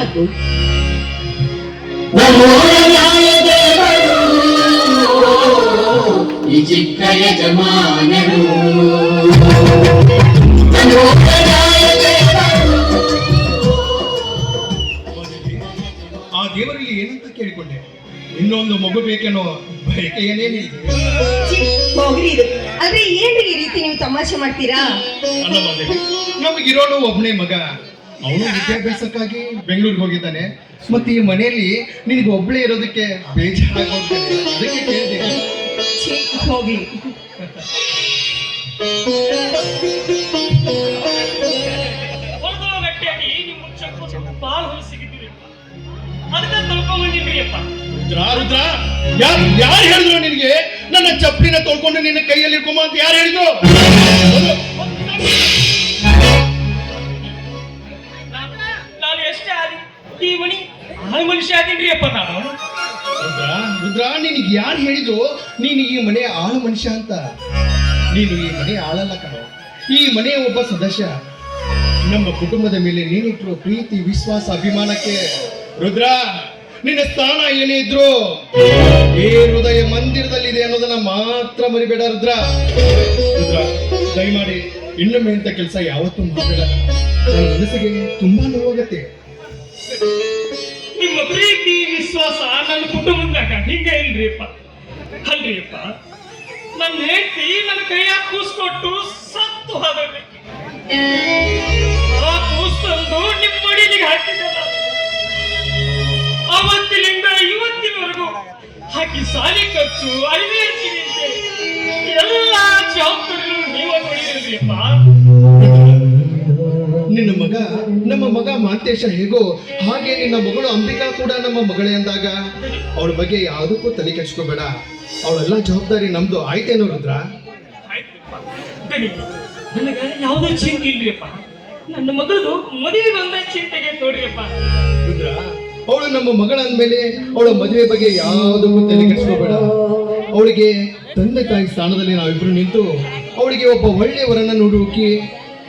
ನಗು. ಈ ಚಿಕ್ಕ ಯಜಮಾನರು ಆ ದೇವರಲ್ಲಿ ಏನಂತ ಕೇಳಿಕೊಂಡೆ, ಇನ್ನೊಂದು ಮಗು ಬೇಕೇನೋ ಬಯಕೆ ಏನೇನಿದೆ. ಹೋಗ್ರಿ ಇದು. ಆದ್ರೆ ಏನ್ರಿ ಈ ರೀತಿ ನೀವು ತಮಾಷೆ ಮಾಡ್ತೀರಾ? ಅಲ್ಲ ಮಾದೇವಿ, ನಮಗಿರೋನು ಒಬ್ಬನೇ ಮಗ, ಅವನು ವಿದ್ಯಾಭ್ಯಾಸಕ್ಕಾಗಿ ಬೆಂಗಳೂರಿಗೆ ಹೋಗಿದ್ದಾನೆ. ಮತ್ತೆ ಈ ಮನೆಯಲ್ಲಿ ನಿನಗೆ ಒಬ್ಬಳೇ ಇರೋದಕ್ಕೆ ಬೇಜಾರಾಗೋಗ್ತಾನೆ, ಅದಕ್ಕೆ ಕೇಳಿದೆ. ಹೋಗ್ಲಿ. ರುದ್ರ, ಯಾರು ಹೇಳಿದ್ರು ನಿನಗೆ ನನ್ನ ಚಪ್ಪಲಿನ ತೊಳ್ಕೊಂಡು ನಿನ್ನ ಕೈಯಲ್ಲಿ ಇಟ್ಕೊಂಬ ಅಂತ ಯಾರು ಹೇಳಿದ್ರು? ನಾನು ಎಷ್ಟೇ ಆದಿ ಈ ಮನಿ ಮನುಷ್ಯ ಆದೀನ್ರಿ ಅಪ್ಪ ನಾನು. ರುದ್ರ, ನಿನಗೆ ಯಾರು ಹೇಳಿದ್ರು ನೀನು ಈ ಮನೆ ಆಳ ಮನುಷ್ಯ ಅಂತ? ನೀನು ಈ ಮನೆ ಆಳಲ್ಲ ಕಣೋ, ಈ ಮನೆಯ ಒಬ್ಬ ಸದಸ್ಯ. ನಮ್ಮ ಕುಟುಂಬದ ಮೇಲೆ ನೀನಿಟ್ಟಿರೋ ಪ್ರೀತಿ, ವಿಶ್ವಾಸ, ಅಭಿಮಾನಕ್ಕೆ ರುದ್ರ, ನಿನ್ನ ಸ್ಥಾನ ಏನೇ ಇದ್ರು ಈ ಹೃದಯ ಮಂದಿರದಲ್ಲಿದೆ ಅನ್ನೋದನ್ನ ಮಾತ್ರ ಮರಿಬೇಡ ರುದ್ರ. ರುದ್ರ, ದಯಮಾಡಿ ಇನ್ನೊಮ್ಮೆ ಇಂಥ ಕೆಲಸ ಯಾವತ್ತೂ ಮಾಡಬೇಡ. ನನ್ನ ಮನಸ್ಸಿಗೆ ತುಂಬಾ ನೋವಾಗತ್ತೆ. ನಿಮ್ಮ ಪ್ರೀತಿ ವಿಶ್ವಾಸ ನನ್ನ ಕುಟುಂಬದಾಗ ಹಿಂಗೆ ಇಲ್ರಿಪ್ಪ. ಅಲ್ರಿಯಪ್ಪ, ನನ್ನ ಹೆಂಡತಿ ನನ್ನ ಕೈಯಾಗ ಕೂಸ್ಕೊಟ್ಟು ಸತ್ತು ಹೋದ್ರಿ. ಆ ಕೂಸ್ತಂದು ನಿಮ್ಮ ಮಡಿಲಿಗೆ ಹಾಕಿದ್ದಲ್ಲ, ಅವತ್ತಿನಿಂದ ಇವತ್ತಿನವರೆಗೂ ಹಾಕಿ ಸಾಲಿ ಖರ್ಚು, ಅರಿವೆ ಹಚ್ಚಿನಿಂತೆ ಎಲ್ಲ ಜವಾಬ್ದಾರಿಗಳು ನೀವ ನೋಡಿದ್ರಿಯಪ್ಪ. ನಿನ್ನ ಮಗ, ನಮ್ಮ ಮಗ ಮಾಂತೇಶ ಹೇಗೋ ಹಾಗೆ ನಿನ್ನ ಮಗಳು ಅಂಬಿಕಾ ಕೂಡ ನಮ್ಮ ಮಗಳೇ ಅಂದಾಗ ಅವಳ ಬಗ್ಗೆ ಯಾವುದಕ್ಕೂ ತಲೆ ಕೆಡ್ಸ್ಕೋಬೇಡ. ಅವಳೆಲ್ಲ ಜವಾಬ್ದಾರಿ ನಮ್ದು, ಆಯ್ತೇನೋ ರುದ್ರ? ನನಗ ಯಾವುದೋ ಚಿಂತೆ ಇಲ್ರಿಯಪ್ಪ. ನನ್ನ ಮಗಳದು ಮದುವೆ ಬಂದ ಚಿಂತೆಗೆ ನೋಡ್ರಿಯಪ್ಪ. ರುದ್ರ, ಅವಳು ನಮ್ಮ ಮಗಳ ಅಂದ್ಮೇಲೆ ಅವಳ ಮದುವೆ ಬಗ್ಗೆ ಯಾವುದಕ್ಕೂ ತಲೆ ಕೆಡ್ಸ್ಕೋಬೇಡ. ಅವಳಿಗೆ ತಂದೆ ತಾಯಿ ಸ್ಥಾನದಲ್ಲಿ ನಾವಿಬ್ರು ನಿಂತು ಅವಳಿಗೆ ಒಬ್ಬ ಒಳ್ಳೆಯ ವರನ್ನ ನೋಡುವುಕಿ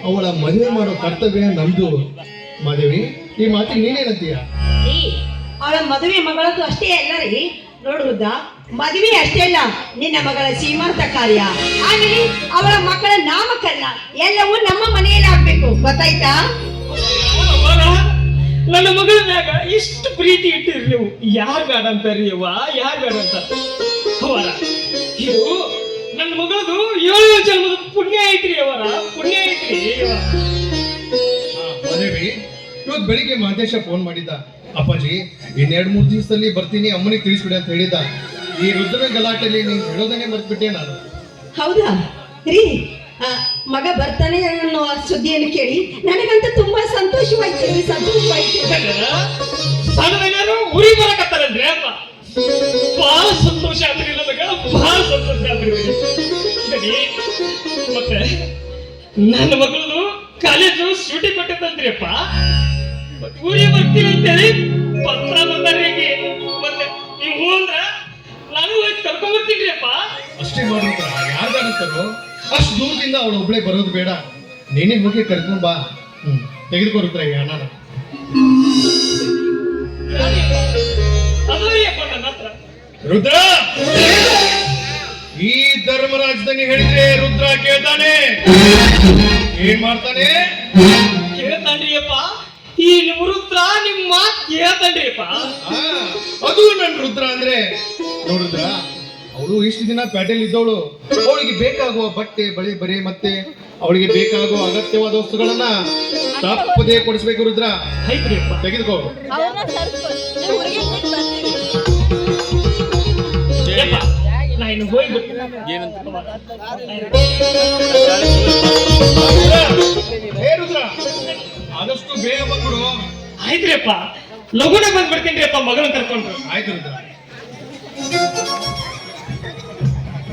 ಅವಳ ಮದುವೆ ಮಾಡೋ ಕರ್ತವ್ಯ ನಮ್ದು. ಮಾದೇವಿ, ಈ ಮಾತಿಗೆ ನೀನೇನಂತೀಯ? ಅವಳ ಮದುವೆ ಮಗಳದ್ದು ಅಷ್ಟೇ ಅಲ್ಲ ರೀ. ನೋಡುವುದ, ಮದುವೆ ಅಷ್ಟೇ ಅಲ್ಲ, ನಿನ್ನ ಮಗಳ ಸೀಮಂತ ಕಾರ್ಯ, ಆಮೇಲೆ ಅವಳ ಮಕ್ಕಳ ನಾಮಕರಣ ಎಲ್ಲವೂ ನಮ್ಮ ಮನೆಯಲ್ಲಿ ಆಗ್ಬೇಕು, ಗೊತ್ತಾಯ್ತಾ? ನನ್ನ ಮಗಳ ಮ್ಯಾಗ ಇಷ್ಟು ಪ್ರೀತಿ ಇಟ್ಟಿರಿ ನೀವು, ಯಾರು ಬೇಡ ಅಂತಾರ್ರಿ ಅವ್ವ, ಯಾರು ಬೇಡ ಅಂತ ಅವರ. ಇದು ನನ್ನ ಮಗಳದು 7 ಜನ್ಮದ ಪುಣ್ಯ ಐತ್ರಿ ಅವರ, ಪುಣ್ಯ ಐತ್ರಿ. ಮಾದೇವಿ, ಇವತ್ತು ಬೆಳಿಗ್ಗೆ ಮಾದೇಶ ಫೋನ್ ಮಾಡಿದ್ದ, ಅಪ್ಪಾಜಿ ಇನ್2-3 ದಿವಸದಲ್ಲಿ ಬರ್ತೀನಿ, ಅಮ್ಮನಿಗೆ ತಿಳಿಸ್ಬಿಡಿ ಅಂತ ಹೇಳಿದ್ದ. ಈ ರುದ್ರನ ಗಲಾಟೆಯಲ್ಲಿ ನೀನು ಹೇಳೋದನ್ನೇ ಮರ್ತ್ಬಿಟ್ಟೆ ನಾನು. ಹೌದಾ ರೀ? ಮಗ ಬರ್ತಾನೆ ಅನ್ನೋ ಸುದ್ದಿಯನ್ನು ಕೇಳಿ ನನಗಂತ ತುಂಬಾ ಸಂತೋಷವಾಯ್ತು. ಸಣ್ಣದೇನಾರು ಉರಿ ಬರಕತ್ತಾರನ್ರಿ ಅಪ್ಪ, ಬಹಳ ಸಂತೋಷ ಆದ್ರಿ ನಮಗ, ಬಹಳ ಸಂತೋಷ ಆದ್ರಿ. ಮತ್ತೆ ನನ್ನ ಮಗಳು ಕಾಲೇಜು ಶೂಟಿ ಕೊಟ್ಟಿದ್ದಂತ್ರಿ ಅಪ್ಪ, ಊರಿಗೆ ಬರ್ತೀನಿ ಅಂತೇಳಿ ಪತ್ರ ಬಂದಾರಿಗೆ. ಮತ್ತೆ ನೀವು ಅಂದ್ರ ನಾನು ಹೋಗಿ ಕರ್ಕೊಂಡ್ ಬರ್ತೀನಿ ಅಪ್ಪ. ಅಷ್ಟೇ ಮಾಡ್ಬೇಕ, ಯಾರು ಅಂತಾರೋ ಅಷ್ಟು ದೂರದಿಂದ ಅವಳು ಒಬ್ಳೆ ಬರೋದು ಬೇಡ, ನೀನೇ ಹೋಗಿ ಕರ್ಕೊಂಡ್ ಬಾ. ತೆಗೆದುಕೊಡ್ತಾರೆ ಈ ಹಣನ. ರುದ್ರ, ಈ ಧರ್ಮರಾಜದಲ್ಲಿ ಹೇಳಿದ್ರೆ ರುದ್ರ ಕೇಳ್ತಾನೆ. ಏನ್ ಮಾಡ್ತಾನೆ? ಕೇಳ್ತಾನ್ರಿ ಅಪ್ಪ. ಈ ನಿಮ್ಮ ರುದ್ರ ನಿಮ್ಮ ಮಾತು ಕೇಳ್ತಾನ್ರಿ ಅಪ್ಪ. ಅದು ನನ್ ರುದ್ರ ಅಂದ್ರೆ. ನೋಡುದ್ರ, ಅವಳು ಇಷ್ಟು ದಿನ ಪ್ಯಾಟೆಲ್ ಇದ್ದವಳು, ಅವಳಿಗೆ ಬೇಕಾಗುವ ಬಟ್ಟೆ, ಬಳೆ, ಮತ್ತೆ ಅವಳಿಗೆ ಬೇಕಾಗುವ ಅಗತ್ಯವಾದ ವಸ್ತುಗಳನ್ನ ತಪ್ಪದೇ ಕೊಡಿಸ್ಬೇಕು ರುದ್ರ. ತೆಗೆದುಕೋ. ರುದ್ರ, ಆದಷ್ಟು ಬೇಗ ಬಂದ್ಬಿಡು. ಆಯ್ತ್ರಿ ಅಪ್ಪ, ಲಗುನ ಬಂದ್ಬಿಡ್ತೀನಿ ಅಪ್ಪ, ಮಗಳನ್ನ ಕರ್ಕೊಂಡ್ರು. ಆಯ್ತು ರುದ್ರ.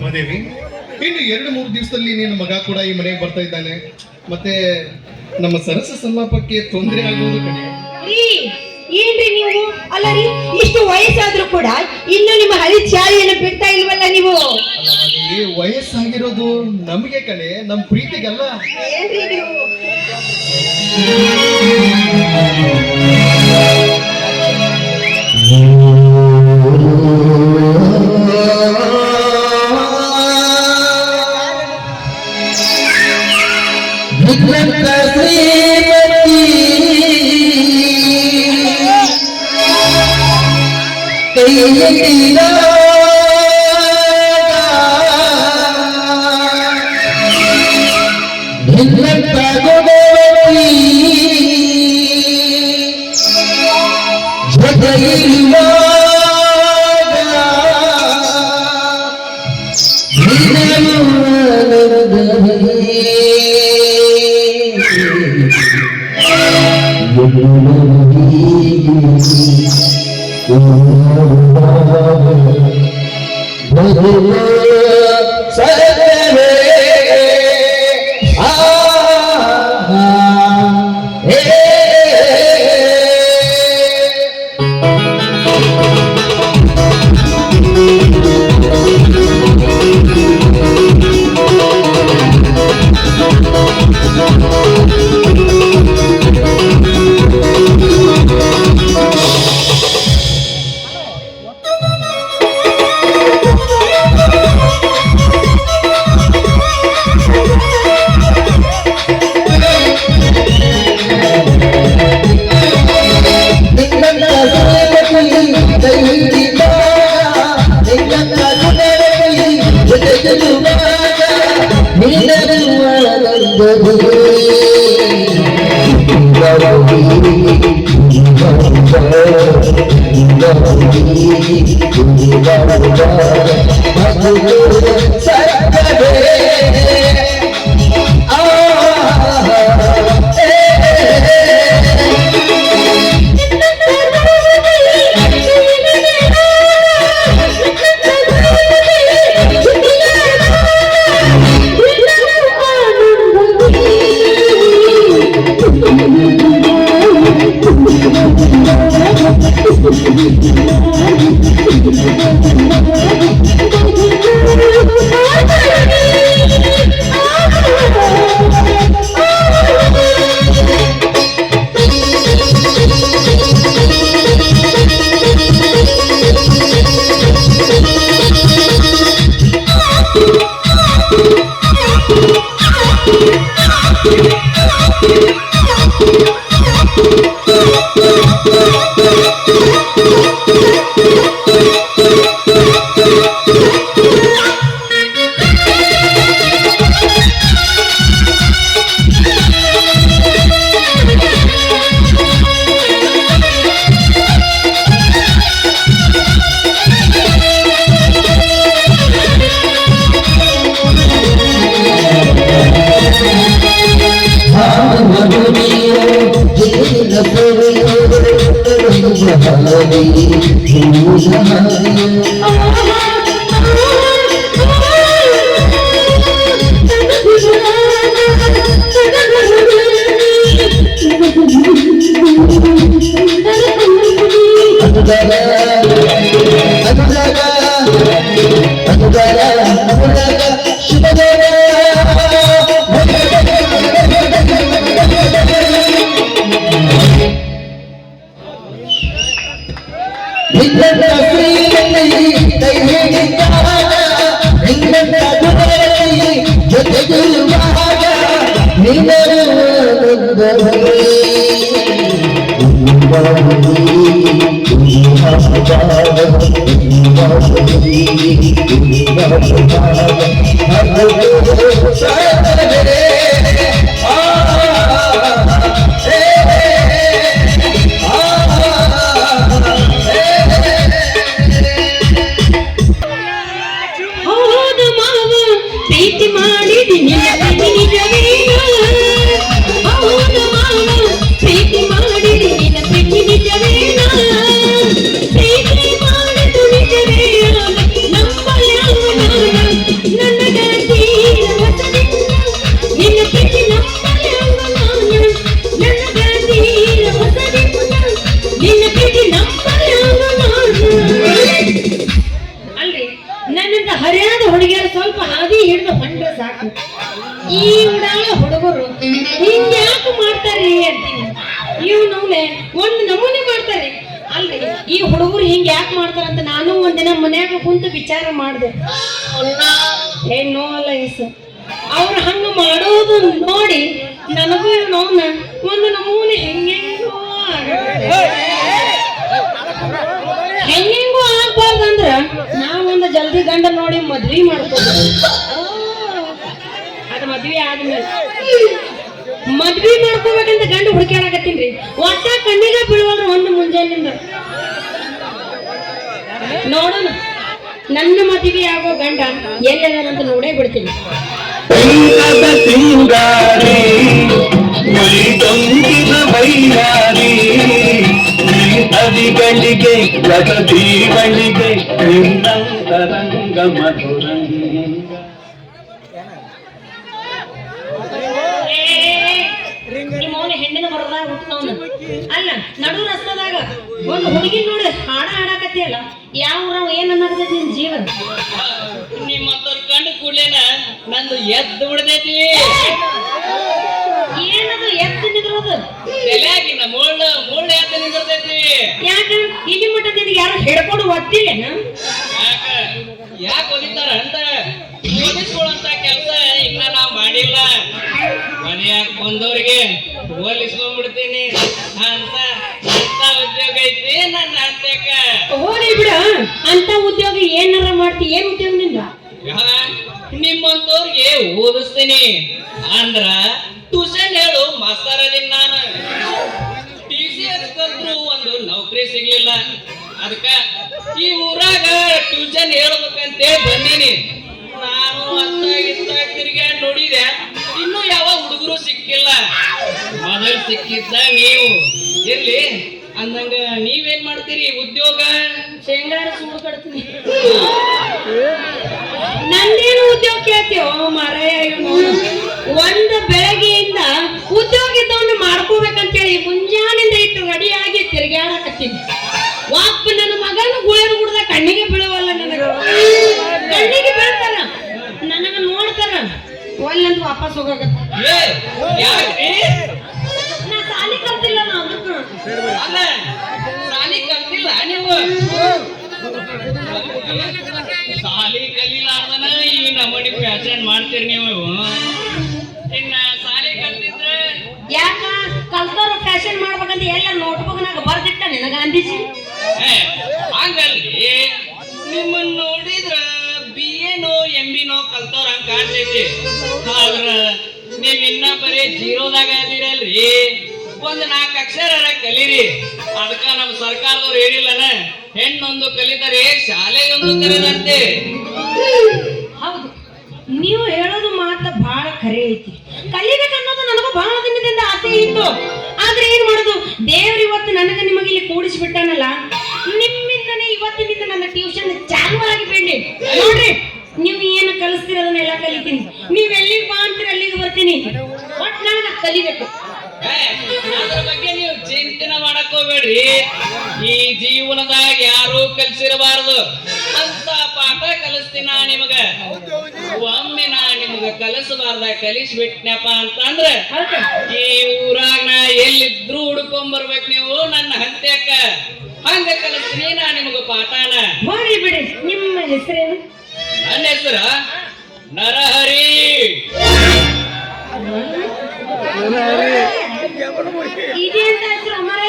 ಮಾದೇವಿ, ಇನ್ನು 2-3 ದಿವಸದಲ್ಲಿ ನಿನ್ನ ಮಗ ಕೂಡ ಈ ಮನೆಗೆ ಬರ್ತಾ ಇದ್ದಾನೆ. ಮತ್ತೆ ನಮ್ಮ ಸರಸ ಸಂಲಾಪಕ್ಕೆ ತೊಂದರೆ ಆಗುವುದು ಕಣೆ. ಏನ್ರಿ ನೀವು? ಅಲ್ಲ ರೀ, ಇಷ್ಟು ವಯಸ್ಸಾದ್ರೂ ಕೂಡ ಇನ್ನು ನಿಮ್ಮ ಹಳಿ ಚಾಳಿಯನ್ನು ಬಿಡ್ತಾ ಇಲ್ವಲ್ಲ ನೀವು? ಅಲ್ಲ, ವಯಸ್ಸಾಗಿರೋದು ನಮಗೆ ಕಣೆ, ನಮ್ಮ ಪ್ರೀತಿಗಲ್ಲ. ಏನ್ರಿ ನೀವು? ಅವ್ರು ಹಂಗ ಮಾಡೋದು ನೋಡಿ ನನಗೂ ನೋನ ಒಂದು ನಮೂನೆ ಹೆಂಗೆಂಗೋ ಆಗ್ಬಾರ್ದು ಮದ್ವಿ ಮಾಡ್ಕೋಬೇಕು. ಅದ ಮದ್ವಿ ಆದ್ಮೇಲೆ ಮದ್ವಿ ಮಾಡ್ಕೋಬೇಕಂತ ಗಂಡು ಹುಡುಕ್ಯಾಡಕತ್ತೀನ್ರಿ. ಒಟ್ಟ ಕಣ್ಣಿಗೆ ಬೀಳುವಲ್ರ ಒಂದು ಮುಂಜಾನಿಂದ. ನೋಡೋಣ ನನ್ನ ಮದ್ವಿ ಆಗೋ ಗಂಡ ಎಲ್ಲದಂತ ನೋಡೇ ಬಿಡ್ತೀನಿ. ಬೆಂಕದ ಸಿಂಗಾರಿ ಮುಳಿದೊಂದಿನ ಬೈಯಾರಿ ನದಿಗಳಿಗೆ ಜಗದೀವಳಿಗೆ ನಿನ್ನಂತರಂಗ ಮಧುರಂಗ. ಮೌನ ಹೆಣ್ಣಿನ ಬರದಾಗ ಹುಟ್ಟವನು ಅಲ್ಲ. ನಡು ರಸ್ತದಾಗ ಒಂದು ಹುಡುಗಿ ನೋಡಿ ಹಾಡ ಹಾಡಾಕತ್ತಿಯಲ್ಲ, ಯಾವ ಊರವ ಏನ್ ಅನ್ನಕತ್ತೈತಿ ನಿನ್ ಜೀವನ? ನಿಮ್ಮಂತವ್ರ ಕಂಡು ಕೂಡ್ಲೇನ ನಂದು ಎದ್ದು ಬಿಡದೈತಿ. ಏನದು ಎತ್ತು ನಿಂದ್ರೋದು? ತಲೆಯಾಗಿನ ಮುಳ್ಳು ಎದ್ದು ನಿಂದಿರ್ತೈತಿ. ಯಾಕ ಇಲ್ಲಿ ಮಟ್ಟ ನಿನಗೆ ಯಾರು ಹಿಡ್ಕೊಂಡು ಒತ್ತಿಲ್ಲೇನ? ಯಾಕೆ ಓದಿತಾರ ಅಂತ ಓದಿಸ್ಕೊಳ್ಳಂತ ಕೆಲಸ ಇನ್ನ ನಾವ್ ಮಾಡಿಲ್ಲ. ಮನೆಯಾಗ ಬಂದವ್ರಿಗೆ ಓದಿಸ್ಕೊಂಡ್ಬಿಡ್ತೀನಿ ಅಂತ ಉದ್ಯೋಗ ಐತಿ ನನ್ನ ಅತ್ತೆಕ. ಹೋಗಿ ಬಿಡ, ಅಂತ ಉದ್ಯೋಗ ಏನಾರ ಮಾಡ್ತಿ? ಏನ್ ಉದ್ಯೋಗ ನಿಂದ? ನಿಮ್ಮಂತವ್ರಿಗೆ ಓದಿಸ್ತೀನಿ ಅಂದ್ರ ಟ್ಯೂಷನ್ ಹೇಳು ಮಾಸ್ತರ್ ಅದೀನಿ ನಾನು. TCS ಕಲ್ತ್ರು ಒಂದು ನೌಕರಿ ಸಿಗ್ಲಿಲ್ಲ. ಅದಕ್ಕ ಈ ಊರಾಗ ಟ್ಯೂಷನ್ ಹೇಳ್ಬೇಕಂತೇಳಿ ಬಂದೀನಿ. ನಾನು ಅತ್ತಾಗಿತ್ತ ತಿರ್ಗ್ಯಾಡ್ ನೋಡಿದೆ, ಇನ್ನೂ ಯಾವ ಹುಡುಗರು ಸಿಕ್ಕಿಲ್ಲ. ಮೊದಲು ಸಿಕ್ಕಿದ್ದ ನೀವು. ಇರ್ಲಿ ಅಂದಂಗ ನೀವೇನ್ ಮಾಡ್ತೀರಿ ಉದ್ಯೋಗ? ಶೇಂಗಾರ ಸುಡು ಕಡ್ತೀನಿ. ನಂದೇನು ಉದ್ಯೋಗ ಕೇಳ್ತೀವೋ ಮಾರಾಯ? ಒಂದು ಬೆಳಗ್ಗೆಯಿಂದ ಉದ್ಯೋಗ ಇದ್ದವನ್ನ ಮಾಡ್ಕೋಬೇಕಂತೇಳಿ ಮುಂಜಾನಿಂದ ಇಟ್ಟು ರೆಡಿಯಾಗಿ ತಿರ್ಗಾಡಕತ್ತೀನಿ. ವಾಪ್ ನನ್ನ ಮಗನ ಗುಳೇರು ಗುಡ್ದ ಕಣ್ಣಿಗೆ ಬೀಳವಲ್ಲ. ನನಗ ಕಣ್ಣಿಗೆ ಬೀಳ್ತಾರ, ನನಗ ನೋಡ್ತಾರ, ಒಲ್ಲಂತ ವಾಪಸ್ ಹೋಗಕತ್ತ. ಯಾಕ್ರಿ? ನಾ ಸಾಲಿ ಕಲ್ತಿಲ್ಲ. ನಾ ಅದಕ್ಕ ಅಲ್ಲ ಸಾಲಿ ಕಲ್ತಿಲ್ಲ ನೀವು? ಸಾಲಿ ಕಲಿಲಾರ್ದನ ಈ ನಮೂನಿ ಫ್ಯಾಷನ್ ಮಾಡ್ತೀರಿ ನೀವು. ಇನ್ನ ಸಾಲಿ ಕಲ್ತಿದ್ರೆ ಯಾಕ ಕಲ್ತಾರ ಫ್ಯಾಷನ್ ಮಾಡ್ಬೇಕಂತ ಎಲ್ಲ ನೋಟ್ಬುಕ್ನಾಗ ಬರ್ದಿಟ್ಟ ನಿನಗ ಅಂದಿಸಿ? ಹಂಗಲ್ರಿ, ನಿಮ್ಮನ್ನ ನೋಡಿದ್ರ BA ನೋ MB ನೋ ಕಲ್ತವ್ರ ಹಂಗ ಕಾಣ್ತೈತಿ. ಆದ್ರ ನೀವ್ ಇನ್ನ ಬರೀ ಜೀರೋದಾಗ ಅದೀರಲ್ರಿ. ಒಂದ್ 4 ಅಕ್ಷರ ಕಲೀರಿ. ಅದಕ್ಕ ನಮ್ ಸರ್ಕಾರದವ್ರು ಹೇಳಿಲ್ಲನ, ಹೆಣ್ಣೊಂದು ಕಲಿತರೆ ಶಾಲೆಯೊಂದು ತೆರೆದಂತೆ. ಹೌದು, ನೀವು ಹೇಳೋದು ಮಾತ ಬಹಳ ಖರೆ ಐತಿ. ಕಲಿಬೇಕನ್ನೋದು ನನಗೂ ಬಹಳ ದಿನದಿಂದ ಆಸೆ ಇತ್ತು. ಆದ್ರೆ ಏನ್ ಮಾಡೋದು, ದೇವ್ರ ಇವತ್ತು ನನಗ ನಿಮಗೆ ಇಲ್ಲಿ ಕೂಡಿಸ್ಬಿಟ್ಟಾನಲ್ಲ. ನಿಮ್ಮಿಂದನೇ ಇವತ್ತಿನಿಂದ ನನ್ನ ಟ್ಯೂಷನ್ ಚಾಲು ಆಗಿಬಿಡಿ. ನೋಡ್ರಿ, ನೀವು ಏನು ಕಲಿಸ್ತೀರ ಅದನ್ನೆಲ್ಲ ಕಲಿತೀನಿ. ನೀವ್ ಎಲ್ಲಿಗೆ ಬಾ ಅಂತೀರ ಅಲ್ಲಿಗೆ ಬರ್ತೀನಿ. ಒಟ್ ನಾನು ಕಲಿಬೇಕು. ಅದ್ರ ಬಗ್ಗೆ ನೀವು ಚಿಂತನೆ ಮಾಡಕ್ ಹೋಗ್ಬೇಡ್ರಿ. ಈ ಜೀವನದಾಗ ಯಾರು ಕಲ್ಸಿರಬಾರದು ಅಂತ ಪಾಠ ಕಲಿಸ್ತೀನ ನಿಮಗ. ಒಮ್ಮೆ ನಾ ನಿಮಗ ಕಲಿಸಬಾರ್ದ ಕಲಿಸ್ಬಿಟ್ನಪ್ಪ ಅಂತಂದ್ರ ಈ ಊರಾಗ ನಾ ಎಲ್ಲಿದ್ರು ಹುಡ್ಕೊಂಡ್ ಬರ್ಬೇಕು ನೀವು ನನ್ನ ಹಂತ್ಯಕ್ಕ. ಹಂಗ ಕಲಿಸ್ತೀನಿ ನಾ ನಿಮಗ ಪಾಠನ. ಮಾಡಿ ಬಿಡಿ. ನಿಮ್ಮ ಹೆಸರೇನು? ನನ್ನ ಹೆಸರ ನರಹರಿ. ಇದೇಂತ ಹೆಸರು ಅಮರ?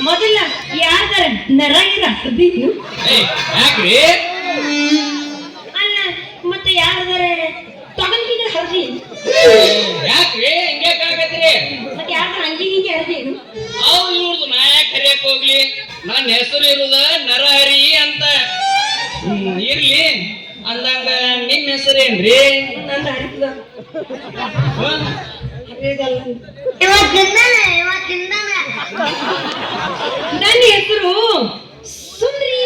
ಮೊದಲ ಯಾರ್ದಾರ ನರಾಗಿರ ಹರ್ದೀನು? ಯಾಕ್ರಿ? ಅಲ್ಲ ಮತ್ತೆ ಯಾರ್ದಾರ ತಗೊಂಡಿದ್ರೆ ಹರ್ದಿ? ಯಾಕ್ರಿ ಹಿಂಗ್ಯಾಕಾಗತ್ರಿ? ಮತ್ತೆ ಯಾರ್ದಾರ ಹಂಗಿ ಹಿಂಗೆ ಹರ್ದೀನು? ಅವ್ರು ಇವ್ರದ್ದು ನಾ ಯಾಕೆ ಕರಿಯಕ್ ಹೋಗ್ಲಿ? ನನ್ನ ಹೆಸರು ಇರುದ ನರಹರಿ ಅಂತ. ಇರ್ಲಿ ಅಂದಂಗ ನಿಮ್ ಹೆಸರೇನ್ರಿ? ನಂದು ಹರಿದ ನನ್ನ ಹೆಸರು ಸುಂದ್ರಿ.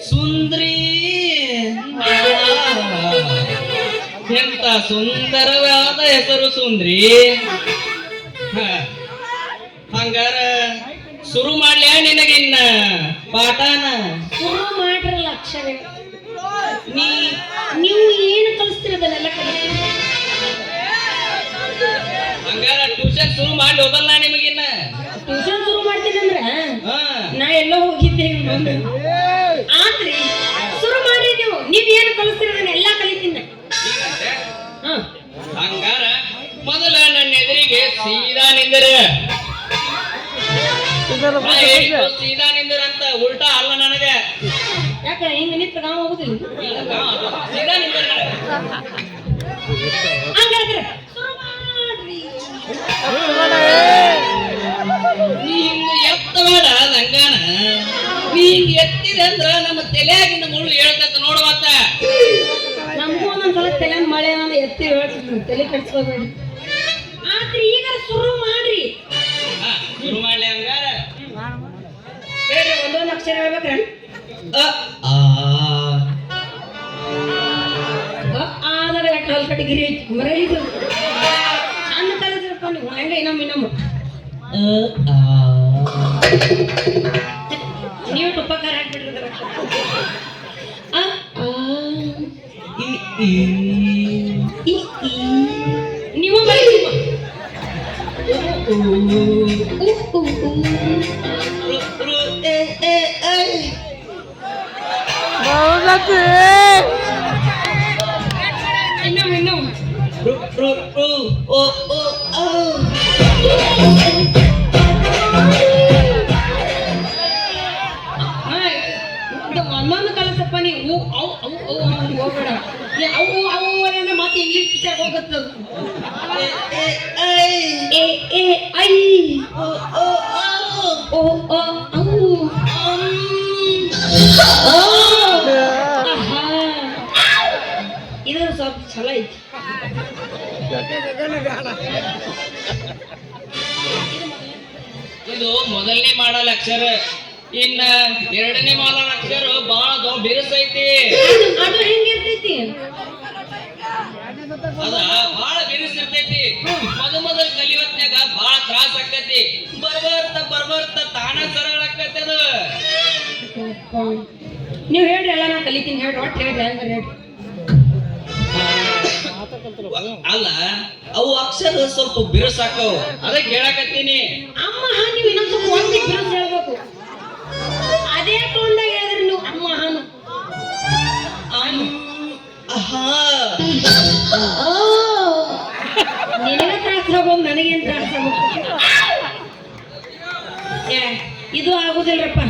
ಸುಂದ್ರಿ. ಎಂತ ಸುಂದರವಾದ ಹೆಸರು ಸುಂದ್ರಿ. ಹಂಗಾರ ಶುರು ಮಾಡ್ಲ್ಯಾ ನಿನಗಿನ್ನ ಪಾಠನ? ಶುರು ಮಾಡ್ರಲ್ಲ ಅಕ್ಷರ. ನೀವು ಏನು ಕಲಿಸ್ತಿರೋದನ್ನೆಲ್ಲ ಕಲಿಸ್ತೀರ. ಹಂಗಾರ ಟ್ಯೂಷನ್ ಶುರು ಮಾಡಿ ಹೋಗಲ್ಲ ನಿಮಗಿನ್ನ? ಟ್ಯೂಷನ್ ಶುರು ಮಾಡ್ತೀನಿ ಅಂದ್ರ ಹಾ. ನಾ ಎಲ್ಲೋ ಹೋಗಿದ್ದೆ. ಆದ್ರಿ ಶುರು ಮಾಡ್ರಿ. ನೀವ್ ಏನು ಕಲಿಸ್ತಿರೋದನ್ನೆಲ್ಲ ಕಲಿತೀನಿ. ಹಂಗಾರ ಮೊದಲ ನನ್ನ ಎದುರಿಗೆ ಸೀದಾ ನಿಂದರ. ಸೀದಾ ನಿಂದರ ಅಂತ ಉಲ್ಟಾ ಅಲ್ಲ ನನಗ. ಯಾಕ ಹಿಂಗ ನಿಂತ ಗಾಂವ್ ಹೋಗುದಿಲ್ಲ ಸೀದಾ ನಿಂತಿರ್ತಾನೆ. ಹಂಗಾದ್ರೆ ಶುರು ಮಾಡ್ರಿ. ನೀ ಹಿಂಗ ಎತ್ತಬೇಡ ಲಂಗಾನ. ನೀ ಹಿಂಗ ಎತ್ತಿದೆ ಅಂದ್ರ ನಮ್ಮ ತಲೆಯಾಗಿನ ಮುಳ್ಳು ಹೇಳ್ತೈತ ನೋಡುವತ್ತ. ನಮಗೂ ಒಂದೊಂದ್ಸಲ ತಲೆ ಮಳೆ ಎತ್ತಿ ಹೇಳ್ತಿದ್ರು, ತಲೆ ಕೆಡ್ಸ್ಕೋಬೇಡಿ. ಆದ್ರೆ ಈಗ ಶುರು ಮಾಡ್ರಿ. ಶುರು ಮಾಡ್ಲಿ ಹಂಗಾರ. ಹೇಳ್ರಿ, ಒಂದೊಂದು ಅಕ್ಷರ ಹೇಳ್ಬೇಕ್ರ. ಆದಾಗ ಯಾಕೆ ಹಾಲ್ ಕಟ್ಟಿಗಿರಿ ಐತಿ ಮರ ಇದು ಸಣ್ಣ ಕಲಿದ್ರಪ್ಪ ನೀವು ಹೆಂಗ ಇನ್ನೊಮ್ಮ ನೀವು ತುಪ್ಪಕಾರ ಹಾಕ್ಬಿಟ್ಟಿದ್ರ ನೀವು ಬರೀ ಇನ್ನೊಮ್ಮೆ ಒಂದೊಂದು ಕಲಸಪ್ಪ ನೀವು ಅವು ಅವು ಅವು ಹೋಗ್ಬೇಡ. ಅವು ಅವು ಅಂದ್ರೆ ಮತ್ತೆ ಇಂಗ್ಲಿಷ್ ಪಿಕ್ಚರ್ ಹೋಗುತ್ತೆ. ಇದು ಸ್ವಲ್ಪ ಚಲೋ ಐತಿ. ಇದು ಮೊದಲನೇ ಮಾಡಲ್ ಅಕ್ಷರ. ಇನ್ನ ಎರಡನೇ ಮಾಡಲ್ ಅಕ್ಷರ ಬಹಳ ಬಿರುಸೈತಿ. ಅದು ಹೆಂಗಿರ್ತೈತಿ? ಅದ ಬಹಳ ಬಿರುಸಿರ್ತೈತಿ. ಮೊದಲು ಕಲಿವತ್ನ್ಯಾಗ ಬಹಳ ತ್ರಾಸ ಆಕತಿ. ಬರ್ಬರ್ತ ತಾನ ಸರಳ ಆಕತಿ ಅದು. ನೀವು ಹೇಳ್ರಿ, ಎಲ್ಲ ನಾ ಕಲಿತೀನಿ ಹೇಳ್ರಿ. ಒಟ್ಟು ಹೇಳ್ರಿ, ಹೆಂಗ ಹೇಳ್ರಿ. ಅಲ್ಲ, ಅವು ಅಕ್ಷರ ಸ್ವಲ್ಪ ಬಿರುಸಾಕವು, ಅದಕ್ಕೆ ಹೇಳಕತ್ತೀನಿ. ಅಮ್ಮ ನೀವು ಇನ್ನೊಂದ್ ಸ್ವಲ್ಪ ಒಂದೇ ಬಿರುಸು ಹೇಳ್ಬೇಕು. ಅದೇ ಟೋನ್ದಾಗ ಹೇಳಿದ್ರಿ ನೀವು ಅಮ್ಮ ಹಾನು. ನಿನಗ ತ್ರಾಸ ಆಗೋದು, ನನಗೇನ್ ತ್ರಾಸ ಆಗೋದು? ಇದು ಆಗುದಿಲ್ರಪ್ಪ.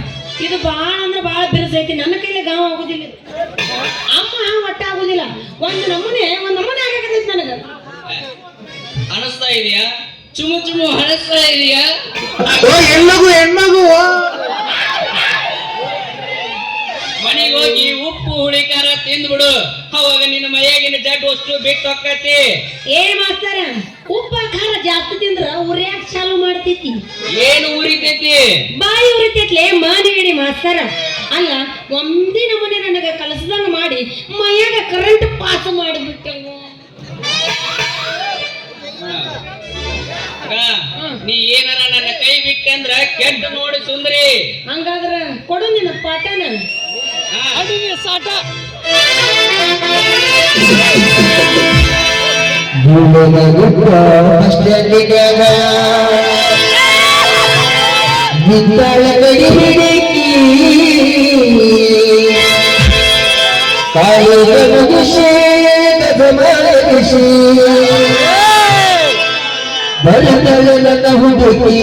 ಇದು ಬಾಳ ಅಂದ್ರೆ ಬಾಳ ಬಿರುಸೈತಿ. ನನ್ನ ಕೈಲಿ ಗಾಂವ್ ಆಗುದಿಲ್ಲ. ಅಮ್ಮ ಒಟ್ಟ ಆಗುದಿಲ್ಲ. ಒಂದು ನಮೂನೆ ಆಗಕತ್ತೈತಿ ನನಗ. ಅನಿಸ್ತಾ ಇದೆಯಾ? ಚುಮು ಅನಿಸ್ತಾ ಇದೆಯಾ? ಹೆಣ್ಮಗು ಮನೆಗೆ ಹೋಗಿ ಉಪ್ಪು ಹುಳಿ ಖಾರ ತಿಂದ್ಬಿಡು. ಅವಾಗ ನಿನ್ನ ಮೈಯಾಗಿನ ಜಡ್ಡು ಅಷ್ಟು ಬಿಟ್ಟು ಹೋಗ್ತೈತಿ. ಏ ಮಾಸ್ತರ, ಉಪ್ಪ ಖಾರ ಜಾಸ್ತಿ ತಿಂದ್ರ ಉರಿಯಾಕ ಚಾಲು ಮಾಡ್ತೈತಿ. ಏನು ಉರಿತೈತಿ? ಬಾಯಿ ಉರಿತೈತ್ಲೆ ಮಾನಿಗಡಿ ಮಾಸ್ತರ. ಅಲ್ಲ, ಒಂದೇ ನಮೂನೆ ನನಗ ಕಲಸದಂಗ ಮಾಡಿ ಮೈಯಾಗ ಕರೆಂಟ್ ಪಾಸ್ ಮಾಡಿಬಿಟ್ಟೆವು. ನೀ ಏನಾರ ನನ್ನ ಕೈ ಬಿಟ್ಟೆ ಅಂದ್ರ ಕೆಟ್ಟ ನೋಡಿ ಸುಂದ್ರಿ. ಹಂಗಾದ್ರ ಕೊಡು ನಿನ್ನ ಪಾಠನ. ಸಾಟ ಬರುತ್ತಲ್ಲ ಹುಡುಕಿ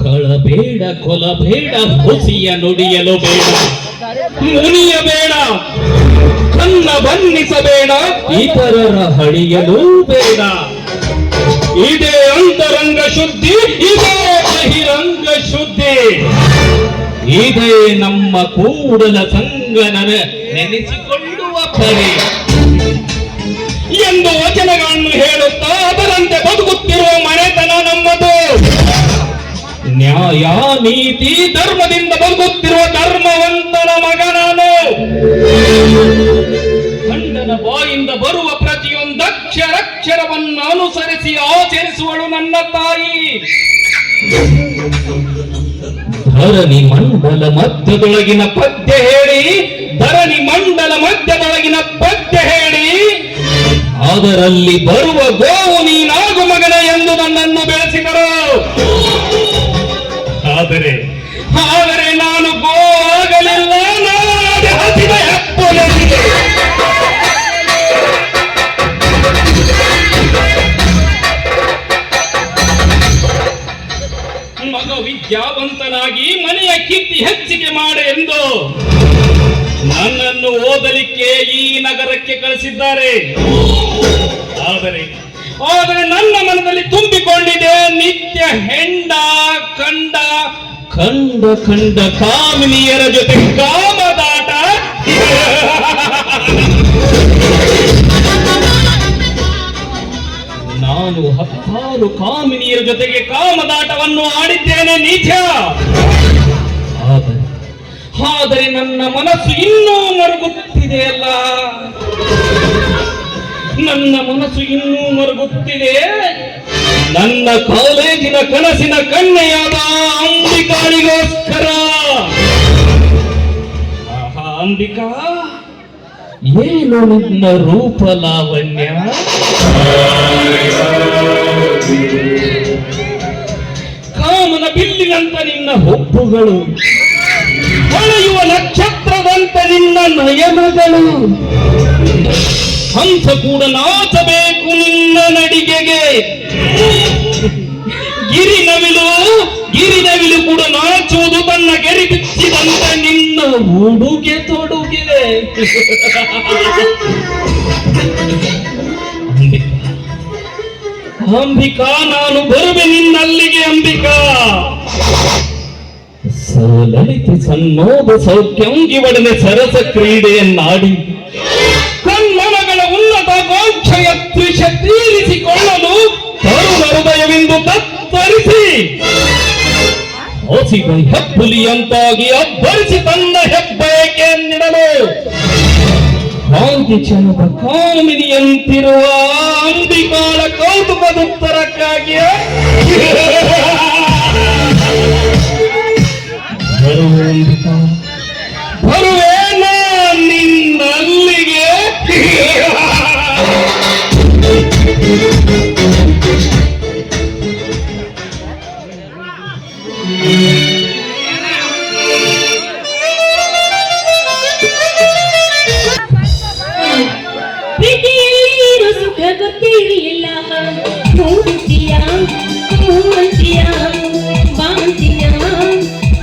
ಕಳಬೇಡ ಕೊಲಬೇಡ ಹುಸಿಯ ನುಡಿಯಲು ಬೇಡ ಮುನಿಯಬೇಡ ಕನ್ನ ಬನ್ನಿಸಬೇಡ ಇತರರ ಹಳಿಯಲು ಬೇಡ. ಇದೇ ಅಂತರಂಗ ಶುದ್ಧಿ, ಇದೇ ಬಹಿರಂಗ ಶುದ್ಧಿ, ಇದೇ ನಮ್ಮ ಕೂಡಲ ಸಂಗನನ ನೆನೆಸಿಕೊಳ್ಳುವ ಪರಿ ಎಂದು ವಚನಗಳನ್ನು ಹೇಳುತ್ತಾ ಅದರಂತೆ ಬದುಕುತ್ತಿರುವ ಮನೆತನ ನಮ್ಮದು. ನ್ಯಾಯ ನೀತಿ ಧರ್ಮದಿಂದ ಬದುಕುತ್ತಿರುವ ಧರ್ಮವಂತನ ಮಗ ನಾನು. ಗಂಡನ ಬಾಯಿಂದ ಬರುವ ಪ್ರತಿಯೊಂದು ಅಕ್ಷರವನ್ನು ಅನುಸರಿಸಿ ಆಚರಿಸುವಳು ನನ್ನ ತಾಯಿ. ಧರಣಿ ಮಂಡಲ ಮಧ್ಯದೊಳಗಿನ ಪದ್ಯ ಹೇಳಿ, ಧರಣಿ ಮಂಡಲ ಮಧ್ಯದೊಳಗಿನ ಪದ್ಯ ಹೇಳಿ, ಅದರಲ್ಲಿ ಬರುವ ಗೋವು ನೀನಾಗು ಮಗನ ಎಂದು ನನ್ನನ್ನು ಬೆಳೆಸಿದರು. ಆದರೆ ನಾನು ಗೋ ಆಗಲಿಲ್ಲ, ನಾನು ಹಸಿದ ಹೆಪ್ಪೊಲೆಂದಿದೆ. ಮಗ ವಿದ್ಯಾವಂತನಾಗಿ ಮನೆಯ ಕೀರ್ತಿ ಹೆಚ್ಚಿಗೆ ಮಾಡೆ ಎಂದು ನನ್ನನ್ನು ಓದಲಿಕ್ಕೆ ಈ ನಗರಕ್ಕೆ ಕಳಿಸಿದ್ದಾರೆ. ಆದರೆ ನನ್ನ ಮನದಲ್ಲಿ ತುಂಬಿಕೊಂಡಿದೆ ನಿತ್ಯ ಹೆಂಡ ಕಂಡ ಕಂಡ ಕಂಡ ಕಾಮಿನಿಯರ ಜೊತೆ ಕಾಮದಾಟ. ನಾನು 10 ಕಾಮಿನಿಯರ ಜೊತೆಗೆ ಕಾಮದಾಟವನ್ನು ಆಡಿದ್ದೇನೆ ನಿಜ. ಆದರೆ ನನ್ನ ಮನಸ್ಸು ಇನ್ನೂ ಮರುಗುತ್ತಿದೆಯಲ್ಲ, ನನ್ನ ಮನಸ್ಸು ಇನ್ನೂ ಮರುಗುತ್ತಿದೆ. ನನ್ನ ಕಾಲೇಜಿನ ಕನಸಿನ ಕನ್ಯೆಯಾದ ಅಂಬಿಕಾಳಿಗೋಸ್ಕರ. ಅಂಬಿಕಾ, ಏನು ನಿನ್ನ ರೂಪ ಲಾವಣ್ಯ, ಕಾಮನ ಬಿಲ್ಲಿನಂತ ನಿನ್ನ ಹೊಪ್ಪುಗಳು, ಹೊಳೆಯುವ ನಕ್ಷತ್ರದಂತ ನಿನ್ನ ನಯನಗಳು. ಹಂಸ ಕೂಡ ನಾಚಬೇಕು ನಿನ್ನ ನಡಿಗೆಗೆ. ಗಿರಿನವಿಲು ಕೂಡ ನಾಚುವುದು ತನ್ನ ಗೆರಿ ಬಿಚ್ಚಿದಂತ ನಿನ್ನ ಉಡುಗೆ ತೊಡುಗೆ. ಅಂಬಿಕಾ, ನಾನು ಬರುವೆ ನಿನ್ನಲ್ಲಿಗೆ. ಅಂಬಿಕಾ, ಸಲಲಿತಿ ಸನ್ನೋದ ಸೌಖ್ಯಂಗಿ ಒಡನೆ ಸರಸ ಕ್ರೀಡೆಯನ್ನಾಡಿ ಕನ್ಮನಗಳ ಉನ್ನತ ಗೋಕ್ಷಯ ತ್ರಿಷ ತೀರಿಸಿಕೊಳ್ಳಲು ತರುಣ ಹೃದಯವೆಂದು ತತ್ತರಿಸಿ ಹಸಿಗಳು ಹೆಬ್ಬುಲಿಯಂತಾಗಿ ಅಬ್ಬರಿಸಿ ತಂದ ಹೆಬ್ಬಯಕೆ ನೀಡಲು ಕಾಂತಿ ಚಂದ ಕಾಮಿನಿಯಂತಿರುವ ಅಂಬಿಕಾಳ ಕೌತುಕದುತ್ತರಕ್ಕಾಗಿ ಬರುವೆ ಅಂಬಿಕಾ, ಬರುವೆ ನಿನ್ನಲ್ಲಿಗೆ. ಪ್ರೀತಿಯಲ್ಲಿ ಸುಖ ಗೊತ್ತಿರಲಿಲ್ಲ, ಮೂಂತಿಯ ಮೂವಂತಿಯ ಬಾಂತಿಯ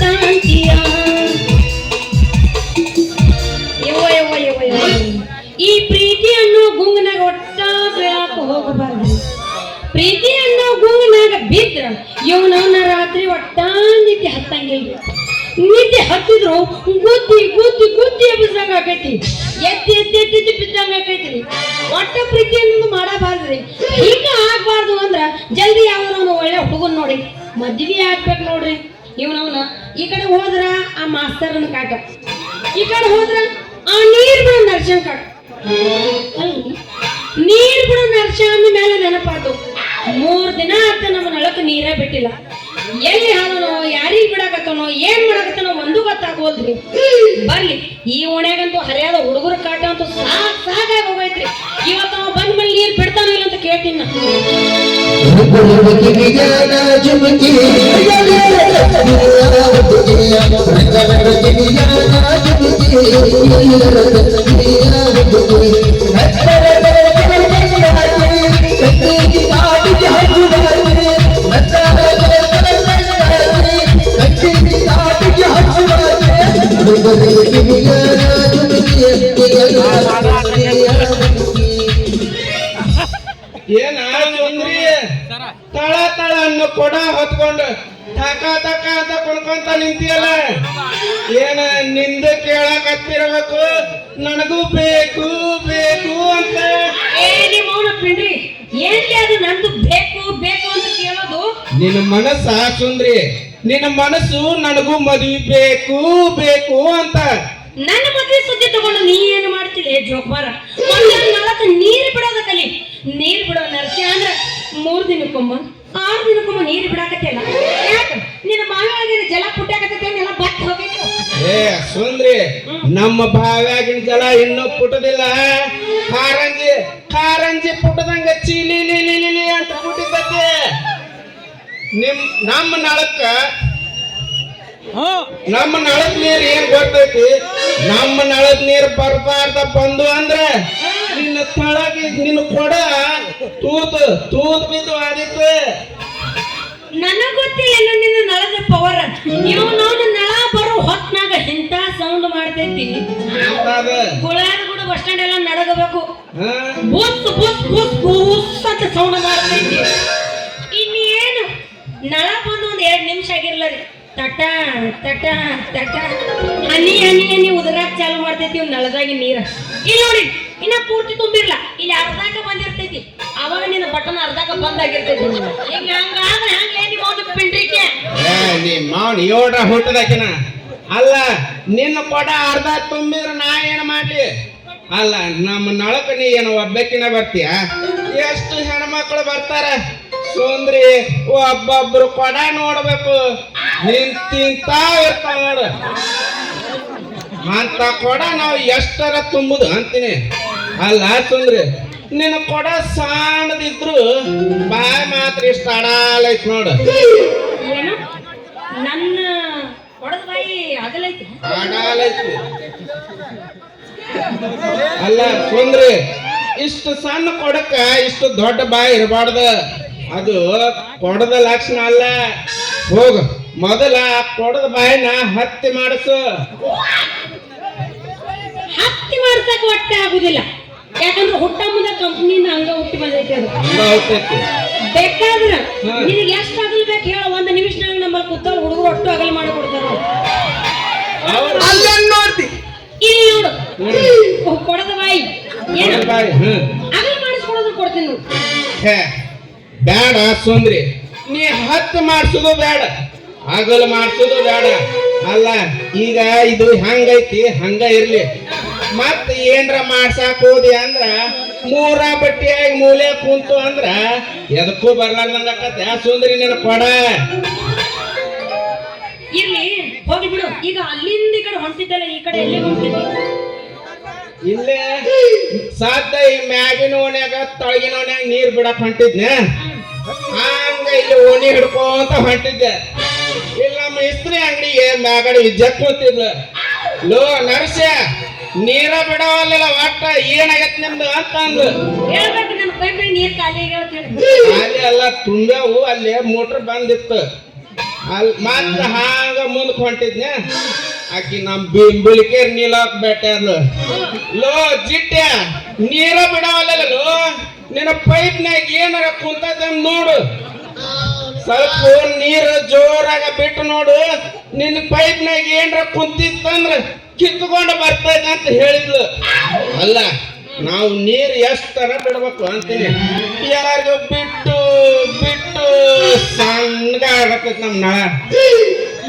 ತಾಂತಿಯ. ಈ ಪ್ರೀತಿ ಅನ್ನೋ ಗುಂಗನಾಗ ಒಟ್ಟ ಬೀಳಾಕ ಹೋಗಬಾರ್ದು. ಪ್ರೀತಿ ಅನ್ನೋ ಗುಂಗನಾಗ ಬಿದ್ರ ಇವನವನ ರಾತ್ರಿ ಒಟ್ಟ ನಿತ್ಯ ಹತ್ತಂಗಿಲ್ಲ. ನಿತ್ಯ ಹತ್ತಿದ್ರು ಗುದ್ದಿ ಗುದ್ದಿ ಗುದ್ದಿ ಎಬ್ಬಿಸಂಗ ಆಕೈತಿ, ಎತ್ತಿ ಎತ್ತಿ ಎತ್ತಿ ಎತ್ತಿ ಬಿದ್ದಂಗ ಆಕೈತಿ. ಒಟ್ಟ ಪ್ರೀತಿ ಅನ್ನೋದು ಮಾಡಬಾರ್ದ್ರಿ. ಈಗ ಆಗ್ಬಾರ್ದು ಅಂದ್ರ ಜಲ್ದಿ ಯಾವನವನು ಒಳ್ಳೆ ಹುಡುಗನ್ ನೋಡಿ ಮದ್ವಿ ಆಗ್ಬೇಕು ನೋಡ್ರಿ. ಇವನವನ ಈ ಕಡೆ ಹೋದ್ರ ಆ ಮಾಸ್ತರ್ನ ಕಾಟ, ಈ ಕಡೆ ಹೋದ್ರ ಆ ನೀರ್ ಬಿಡೋ ನರ್ಸನ್ ಕಾಟ. ನೀರ್ ಬಿಡೋ ನರ್ಸ ಅಂದ ಮೇಲೆ ನೆನಪಾತು, 3 ದಿನ ಆತ ನಮ್ಮ ನಳಕ್ ನೀರ ಬಿಟ್ಟಿಲ್ಲ. ಎಲ್ಲಿ ಹಾನೋ ಯಾರಿಗ್ ಬಿಡಾಕತ್ತನೋ ಏನ್ ಮಾಡಾಕತ್ತನೋ ಒಂದು ಗೊತ್ತಾಗೋಲ್ರಿ. ಬರ್ಲಿ ಈ ಓಣ್ಯಾಗಂತೂ ಹರಿಯಾದ ಹುಡುಗರ ಕಾಟ ಅಂತೂ ಸಾಕಾಗಿ ಹೋಗೈತ್ರಿ. ಇವತ್ತು ಅವ ಬಂದ ಮೇಲೆ ನೀರ್ ಬಿಡ್ತಾನ ಇಲ್ಲ ಅಂತ ಕೇಳ್ತೀನಿ. ಏನ ಸುಂದ್ರಿ ತಳ ತಳ ಅನ್ನು ಕೊಡ ಹೊತ್ಕೊಂಡು ತಕ ತಕ ಅಂತ ಕುಣ್ಕೊಂತ ನಿಂತಿಯಲ್ಲ, ಏನ ನಿಂದ ಕೇಳಕತ್ತಿರ್ಬೇಕು ನನಗೂ ಬೇಕು ಬೇಕು ಅಂತ. ನಿಮ್ಮ ಅವನ ಪಿಂಡ್ರಿ ಏನ್ಲಿ ಅದು ನಂದು ಬೇಕು ಬೇಕು ಅಂತ ಕೇಳೋದು? ನಿನ್ನ ಮನಸ್ಸ ಸುಂದ್ರಿ, ನಿನ್ನ ಮನಸ್ಸು ನನಗೂ ಮದುವೆ ಬೇಕು ಬೇಕು ಅಂತ. ನನ್ನ ಮದ್ವೆ ಸುದ್ದಿ ತಗೊಂಡು ನೀ ಏನು ಮಾಡ್ತಿಲ್ಲ ಜೋಕ್ಬಾರ? ಒಂದೆರಡು ನಾಲ್ಕು ನೀರು ಬಿಡೋದ ಕಲಿ. ನೀರು ಬಿಡೋ ನರ್ಸಿ ಅಂದ್ರ 3 ದಿನಕ್ಕೊಮ್ಮ 6 ದಿನಕ್ಕೊಮ್ಮ ನೀರು ಬಿಡಾಕತ್ತಿಲ್ಲ. ಯಾಕ ನಿನ್ನ ಮಾವಿನ ಜಲ ಪುಟ್ಟಾಕತ್ತೇನೆಲ್ಲ ಬತ್ ಹೋಗೈತು. ಏ ಸುಂದ್ರಿ, ನಮ್ಮ ಬಾವ್ಯಾಗಿನ ಜಲ ಇನ್ನೂ ಪುಟ್ಟದಿಲ್ಲ. ಕಾರಂಜಿ ಕಾರಂಜಿ ಪುಟ್ಟದಂಗ ಚಿಲಿ ಅಂತ ಪುಟ್ಟಿದ್ದಕ್ಕೆ. ನಮ್ಮ ನಳಕ್ ನೀರ್ ಏನ್ ಗೊತ್ತೈತಿ? ನಮ್ಮ ನಳದ್ ನೀರ್ ಬರ್ಬಾರ್ದ ಬಂದು ಅಂದ್ರೆ ನಿನ್ನ ತಳಗಿ ನಿನ್ನ ಕೊಡ ತೂತ್ ಬಿದ್ದು ಆದಿತ್ತು. ನನಗ್ ಗೊತ್ತಿಲ್ಲ ನಿನ್ನ ನಳದ ಪವರ್. ಇವನು ನಳ ಬರೋ ಹೊತ್ನಾಗ ಇಂತ ಸೌಂಡ್ ಮಾಡ್ತೈತಿ. ಗುಳಾದ ಕೂಡ ಬಸ್ ಸ್ಟ್ಯಾಂಡ್ ಎಲ್ಲ ನಡಗಬೇಕು. ಬೂಸ್ ಬೂಸ್ ಬೂಸ್ ಬೂಸ್ ಅಂತ ಸೌಂಡ್ ಮಾಡ್ತೈತಿ. ಇನ್ನೇನು ನಳ ಬಂದು 2 ನಿಮಿಷ ಆಗಿರ್ಲ ರೀ, ತಟ ತಟ ತಟ ಹನಿ ಹನಿ ಹನಿ ಉದರಾಕ್ ಚಾಲು ಮಾಡ್ತೈತಿ ಇವ್ ನಳದಾಗಿ ನೀರ. ಇಲ್ಲಿ ನೋಡಿ ಇನ್ನ ಪೂರ್ತಿ ತುಂಬಿರ್ಲ, ಇಲ್ಲಿ ಅರ್ಧಾಕ ಬಂದಿರ್ತೈತಿ. ಅವಾಗ ನಿನ್ನ ಬಟನ್ ಅರ್ಧಾಕ ಬಂದಾಗಿರ್ತೈತಿ. ಈಗ ಹಂಗಾದ್ರೆ ಹಂಗೆ ನಿಮ್ಮ ಅವ್ನ ಪಿಂಡ್ರಿಕೆ ಮಾವನ್ 7 ಹುಟ್ಟದಾಕಿನ ಅಲ್ಲ. ನಿನ್ನ ಕೊಡ ಅರ್ಧ ತುಂಬಿದ್ರ ನಾ ಏನ್ ಮಾಡ್ಲಿ? ಅಲ್ಲ ನಮ್ಮ ನಳಕ ನೀ ಏನು ಒಬ್ಬಕಿನ ಬರ್ತೀಯ? ಎಷ್ಟು ಹೆಣ್ಮಕ್ಳು ಬರ್ತಾರ ಸುಂದ್ರಿ, ಒಬ್ಬೊಬ್ರು ಕೊಡ ನೋಡ್ಬೇಕು, ನಿಂತಾವ್ ಇರ್ತಾವ ನೋಡು. ಅಂತ ಕೊಡ ನಾವು ಎಷ್ಟರ ತುಂಬುದು ಅಂತೀನಿ. ಅಲ್ಲ ಸುಂದ್ರಿ, ನಿನ್ನ ಕೊಡ ಸಣ್ಣದಿದ್ರು ಬಾಯ್ ಮಾತ್ರ ಇಷ್ಟ ಅಡಾಲೈತ್ ನೋಡು. ಏನು ನನ್ನ ಹೊಡೆದ ಬಾಯಿ ಅಗಲೈತಿ ಅಡಾಲೈತಿ. ಅಲ್ಲ ಸುಂದ್ರಿ, ಇಷ್ಟು ಸಣ್ಣ ಕೊಡಕ್ಕ ಇಷ್ಟು ದೊಡ್ಡ ಬಾಯಿ ಇರಬಾರ್ದ. ಅದು ಕೊಡದ ಲಕ್ಷಣ ಅಲ್ಲ. ಹೋಗು ಮೊದಲ ಕೊಡದ ಬಾಯಿನ ಹತ್ತಿ ಮಾಡಿಸು. ಹತ್ತಿ ಮಾಡ್ಸಕ್ ಒಟ್ಟೆ ಆಗುದಿಲ್ಲ. ಯಾಕಂದ್ರೆ ಹುಟ್ಟ ಮುಂದೆ ಕಂಪ್ನಿನ ಹಂಗ ಹುಟ್ಟಿ ಬಂದೈತಿ. ಅದು ಬೇಕಾದ್ರ ನಿನಗೆ ಎಷ್ಟು ಅಗಲ್ ಬೇಕು ಹೇಳ, 1 ನಿಮಿಷನಾಗ ನಮ್ಮಲ್ಲಿ ಕೂತವ್ರು ಹುಡುಗರು ಒಟ್ಟು ಅಗಲ್ ಮಾಡಿ ಕೊಡ್ತಾರ. ಇಲ್ಲಿ ನೋಡು ಕೊಡದ ಬಾಯಿ ಏನು ಅಗಲ್ ಮಾಡಿಸ್ಕೊಡೋದು ಕೊಡ್ತೀನಿ. ಬೇಡ ಸುಂದ್ರಿ, ನೀ ಹತ್ತು ಮಾಡಿಸೋದು ಬೇಡ. ಹಗಲು ಮಾಡ್ಸೋದು ಬೇಡ. ಅಲ್ಲ ಈಗ ಇದು ಹಂಗೈತಿ ಹಂಗ ಇರ್ಲಿ. ಮತ್ ಏನ್ರ ಮಾಡ್ಸಾಕ್ ಹೋದಿ ಅಂದ್ರ ಮೂರ ಬಟ್ಟಿಯಾಗಿ ಮೂಲೆ ಕುಂತು ಅಂದ್ರ ಎದಕ್ಕೂ ಬರ್ಲಾರ್ದಂಗ ಆಕತ್ತೆ. ಸುಂದ್ರಿ ನಿನ್ನ ಕೊಡ. ಇರ್ಲಿ ಹೋಗಿ ಬಿಡು. ಈಗ ಅಲ್ಲಿಂದ ಈ ಕಡೆ ಹೊಂಟಿದ್ದಲ್ಲ, ಈ ಕಡೆ ಎಲ್ಲಿ ಹೊಂಟಿದ್ದಿ? ಇಲ್ಲೇ ಸಾಧ್ಯ ಈ ಮ್ಯಾಗಿನ ಓಣ್ಯಾಗ ತಳಗಿನ ಓಣ್ಯಾಗ ನೀರ್ ಬಿಡಕ್ ಹೊಂಟಿದ್ನೆ. ಹಂಗ ಇಲ್ಲಿ ಓಣಿ ಹಿಡ್ಕೊಂತ ಹೊಂಟಿದ್ದೆ. ಇಲ್ಲ ನಮ್ಮ ಇಸ್ತ್ರಿ ಅಂಗಡಿಗೆ ಮ್ಯಾಗಡೆ ವಿದ್ಯಕ್ ಕೂತಿದ್ಲ. ಲೋ ನರ್ಸ್ಯ, ನೀರ ಬಿಡವಲ್ಲ ಒಟ್ಟ ಏನಾಗತ್ ನಿಮ್ದು ಅಂತ ಅಂದ್ಲು. ಹೇಳ್ಬೇಕು ನನ್ನ ಪೈಪ್ ನೀರ್ ಖಾಲಿ ಆಗ್ಯಾವ ಅಂತ ಹೇಳಿ. ಅಲ್ಲಿ ಎಲ್ಲ ತುಂಬ್ಯಾವು, ಅಲ್ಲಿ ಮೋಟ್ರ್ ಬಂದಿತ್ತು. ಅಲ್ಲಿ ಮತ್ತ ಹಾಂಗ ಮುಂದಕ್ಕೆ ಹೊಂಟಿದ್ನೆ. ಆಕಿ ನಮ್ ಬಿಳಿಕೇರ್ ನೀಲಾಕ್ ಬೇಟೆ ಅದ್ಲು. ಲೋ ಜಿಟ್ಟ್ಯ, ನೀರ ಬಿಡವಲ್ಲ ಲೋ, ನಿನ್ನ ಪೈಪ್ನಾಗ ಏನಾರ ಕುಂತದ ನೋಡು. ಸ್ವಲ್ಪ ನೀರು ಜೋರಾಗ ಬಿಟ್ಟು ನೋಡು. ನಿನ್ನ ಪೈಪ್ನಾಗ ಏನಾರ ಕುಂತಿತ್ತಂದ್ರ ಕಿತ್ಕೊಂಡು ಬರ್ತೈತೆ ಅಂತ ಹೇಳಿದ್ಲು. ಅಲ್ಲ ನಾವು ನೀರು ಎಷ್ಟರ ಬಿಡ್ಬೇಕು ಅಂತೀನಿ. ಯಾರಿಗೂ ಬಿಟ್ಟು ಬಿಟ್ಟು ಸಣ್ಣಗ ಆಗತ್ತೈತಿ ನಮ್ ನಳ.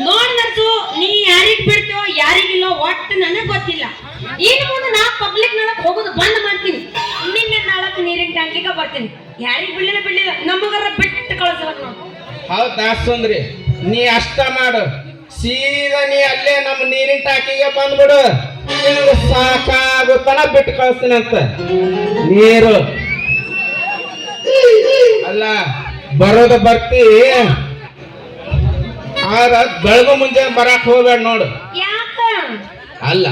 ನೋಡ್ ನರ್ಸು, ನೀ ಯಾರಿಗ್ ಬಿಡ್ತೀವೋ ಯಾರಿಗಿಲ್ಲ ಒಟ್ಟು ನನಗ್ ಗೊತ್ತಿಲ್ಲ. ಇನ್ನು ಮುಂದೆ ನಾ ಪಬ್ಲಿಕ್ ನಾಳಕ್ ಹೋಗೋದು ಬಂದ್ ಮಾಡ್ತೀನಿ. ನಿನ್ನೆ ನಾಳಕ್ ನೀರಿನ ಟ್ಯಾಂಕಿಗೆ ಬರ್ತೀನಿ. ಯಾರಿಗ್ ಬಿಡ್ಲಿಲ್ಲ ನಮಗರ ಬಿಟ್ಟು ಕಳ್ಸಬೇಕು ನಾವು. ಹೌದಾ ಸುಂದ್ರಿ, ನೀ ಅಷ್ಟ ಮಾಡು. ಸೀದಾ ನೀ ಅಲ್ಲೇ ನಮ್ಮ ನೀರಿನ ಟಾಕಿಗೆ ಬಂದ್ಬಿಡು. ನಿನಗೆ ಸಾಕಾಗುತ್ತಾನ ಬಿಟ್ಟು ಕಳಿಸ್ತೀನಿ ಅಂತ ನೀರು. ಅಲ್ಲ ಬರೋದು ಬರ್ತಿ, ಆದ್ರ ಬೆಳಗು ಮುಂಜೆ ಬರಾಕ್ ಹೋಗ್ಬೇಡ ನೋಡು. ಯಾಕ? ಅಲ್ಲ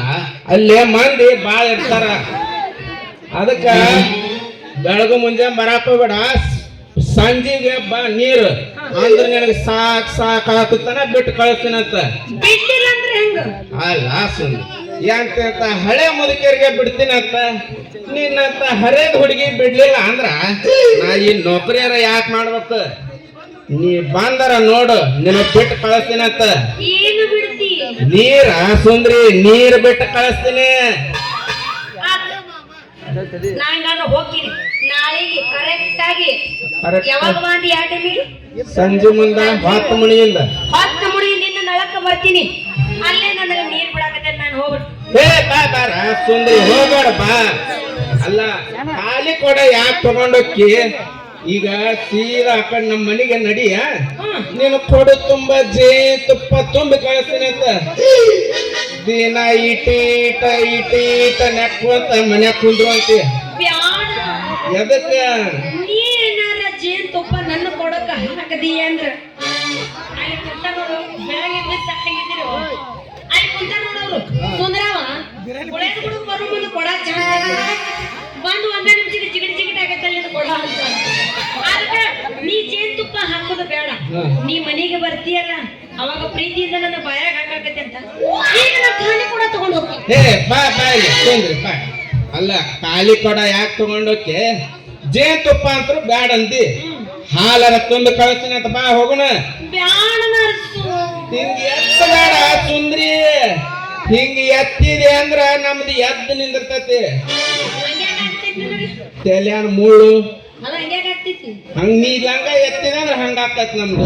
ಅಲ್ಲೇ ಮಂದಿ ಬಾಳ ಇರ್ತಾರ. ಅದಕ್ಕ ಬೆಳಗು ಮುಂಜೆ ಬರಾಕ್ ಹೋಗ್ಬೇಡ. ಸಂಜೆಗೆ ಬಾ ನೀರು ಅಂದ್ರೆ ನಿನಗೆ ಸಾಕಾಗುತ್ತಾನ ಬಿಟ್ಟು ಕಳಿಸ್ತೀನಿ ಅಂತ. ಬಿಟ್ಟಿಲ್ಲ ಅಂದ್ರೆ ಹೆಂಗ? ಅಲ್ಲ ಸುಂದ್ ಯಾಂತ ಹಳೆ ಮುದುಕರಿಗೆ ಬಿಡ್ತೀನಿ ಅಂತ. ನಿನ್ನಂತ ಹರೇದ ಹುಡುಗಿ ಬಿಡ್ಲಿಲ್ಲ ಅಂದ್ರ ನಾ ಈ ನೌಕರಿಯರ ಯಾಕೆ ಮಾಡ್ಬೇಕು? ನೀ ಬಂದರ ನೋಡು, ನಿನ್ನ ಬಿಟ್ಟು ಕಳಿಸ್ತೀನಿ ಅಂತ. ಏನು ಬಿಡ್ತಿ? ನೀರ ಸುಂದ್ರಿ, ನೀರ್ ಬಿಟ್ಟು ಕಳಿಸ್ತೀನಿ. ನಾ ಹಿಂಗಾದ್ರೆ ಹೋಗ್ತೀನಿ. ನಾಳೆಗೆ ಕರೆಕ್ಟ್ ಆಗಿ Correct. ಯಾವಾಗ ಬಂದು ಯಾವ ಟೈಮಿಗೆ? ಸಂಜೆ ಮುಂದ 10 ಮಣಿಯಿಂದ 10 ಮುಡಿ ನಿನ್ನ ನಳಕ್ಕ ಬರ್ತೀನಿ. ಅಲ್ಲೇ ನನಗೆ ನೀರ್ ಬಿಡಾಕತ್ತೆ, ನಾನು ಹೋಗ್ಬಿಟ್ಟು. ಹೇ ಬಾ ಬಾರ ಸುಂದ್ರಿ, ಹೋಗ್ಬೇಡ ಬಾ. ಅಲ್ಲ ಖಾಲಿ ಕೊಡ ಯಾಕೆ ತಗೊಂಡೋಕ್ಕಿ? ಈಗ ಸೀದಾ ಆ ಕಡೆ ನಮ್ಮ ಮನೆಗೆ ನಡಿಯ. ನೀನು ಕೊಡು ತುಂಬ ಜೇನುತುಪ್ಪ ತುಂಬಿ ಕಳಿಸ್ತೀನಿ ಅಂತ. ದಿನ ಇಟೀಟ ನೆಕ್ಕುವಂತ ಮನ್ಯಾಗ ಕುಂದ್ರು ಅಂತಿ. ಬ್ಯಾಡ. ಎದಕ್ಕ? ನೀ ಏನಾರ ಜೇನುತುಪ್ಪ ನನ್ನ ಕೊಡಕ ಹಾಕದೀಯ ಅಂದ್ರ ಅಲ್ಲಿ ಕುಂತ ನೋಡು, ಬೆಳಗ್ಗೆ ಸಾಕಾಗಿದ್ದೀರೋ ಅಲ್ಲಿ ಕುಂತ ನೋಡೋರು ಸುಂದರವ ಕೊಳೆದು ಬಿಡು. ಬರೋ ಮುಂದೆ ಕೊಡ ಚೆನ್ನಾಗಿ ಬಂದು ಒಂದೇ ನಿಮಿಷಕ್ಕೆ ಜಿಗಿಟ್ ಆಗತ್ತಲ್ಲಿ ಕೊಡ ಅಂತ. ಅದಕ್ಕೆ ನೀ ಜೇನುತುಪ್ಪ ಹಾಕೋದು ಬೇಡ. ನೀ ಮನೆಗೆ ಬರ್ತೀಯಲ್ಲ ಅವಾಗ ಪ್ರೀತಿಯಿಂದ ನನ್ನ ಬಾಯಾಗ ಹಾಕಾಕತ್ತೆ ಅಂತ. ಈಗ ನಾ ಖಾಲಿ ಕೂಡ ತಗೊಂಡು ಹೋಗ್ತೀನಿ. ಹೇ ಬಾ ಇಲ್ಲಿ ಸುಂದ್ರಿ ಬಾ. ಅಲ್ಲ ಖಾಲಿ ಕೊಡ ಯಾಕೆ ತಗೊಂಡೋಕೆ? ಜೇನುತುಪ್ಪ ಅಂತೂ ಬ್ಯಾಡ ಅಂತಿ. ಹಾಲರ ತುಂಬಿ ಕಳಿಸ್ತೀನಿ ಅಂತ ಬಾ ಹೋಗೋಣ. ಬ್ಯಾಡ ನರ್ಸು. ಹಿಂಗ ಎತ್ತ ಬೇಡ ಸುಂದ್ರಿ. ಹಿಂಗ ಎತ್ತಿದೆ ಅಂದ್ರ ನಮ್ದು ಎದ್ದು ನಿಂದಿರ್ತೈತಿ. ಹಂಗ್ಯಾಕ್ ಆಗ್ತೈತಿ ನನಗೆ? ತಲ್ಯಾನ ಮುಳ್ಳು ಅಲ್ಲ ಹಂಗ್ಯಾಕ್ ಆಗ್ತೈತಿ? ಹಂಗ ನೀ ಲಂಗ ಎತ್ತಿದೆ ಅಂದ್ರ ಹಂಗ ಆಕೈತಿ ನಮ್ದು.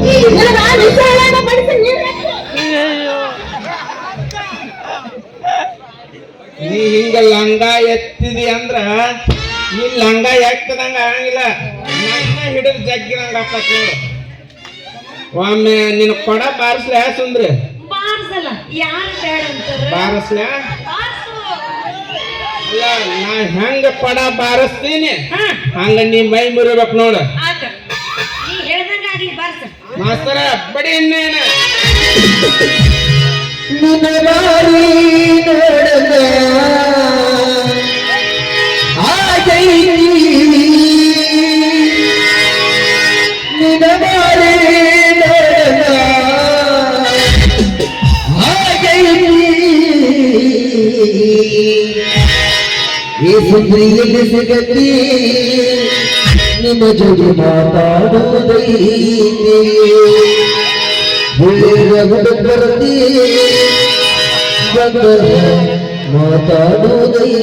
ನೀ ಹಿಂಗ ಲಂಗ ಎತ್ತಿದಿ ಅಂದ್ರ ನೀ ಲಂಗ ಎತ್ತದಂಗ ಆಗಂಗಿಲ್ಲ. ನನ್ನ ಹಿಡಿದು ಜಗ್ಗಿರಂಗ ಆಕತ್ ನೋಡು. ಒಮ್ಮೆ ನಿನ್ ಕೊಡ ಬಾರಿಸ್ಲ ಸುಂದ್ರಿ. ಬಾರ್ಸಲ್ಲ, ಯಾರು ಬೇಡ ಅಂತಾರ? ಬಾರಿಸ್ಲ. ಬಾರ್ಸು. ಅಲ್ಲ ನಾ ಹೆಂಗ ಕೊಡ ಬಾರಿಸ್ತೀನಿ ಹಾ, ಹಂಗ ನೀ ಮೈ ಮುರಿಬೇಕು ನೋಡು. ಆತ. ನೀ ಹೇಳ್ದಂಗ ಆಗ್ಲಿ, ಬಾರ್ಸ. ಮಾಸ್ತರ ಬಡಿ ಇನ್ನೇನ ನಿನ್ನ ಬಾರಿ ನೋಡದ ಆಗೈತಿ. ನಿನ್ನ ಬಾರಿ ನೋಡದ ಆಗೈತಿ. ಈ ಸುಂದರಿಯಲ್ಲಿ ಸಿಗತಿ ನಿಮ್ಮ ಜೊತೆ ಮಾತಾಡುವುದೈತಿ. ಬರ್ತಿ ಮಾತಾಡುವುದೈತಿ.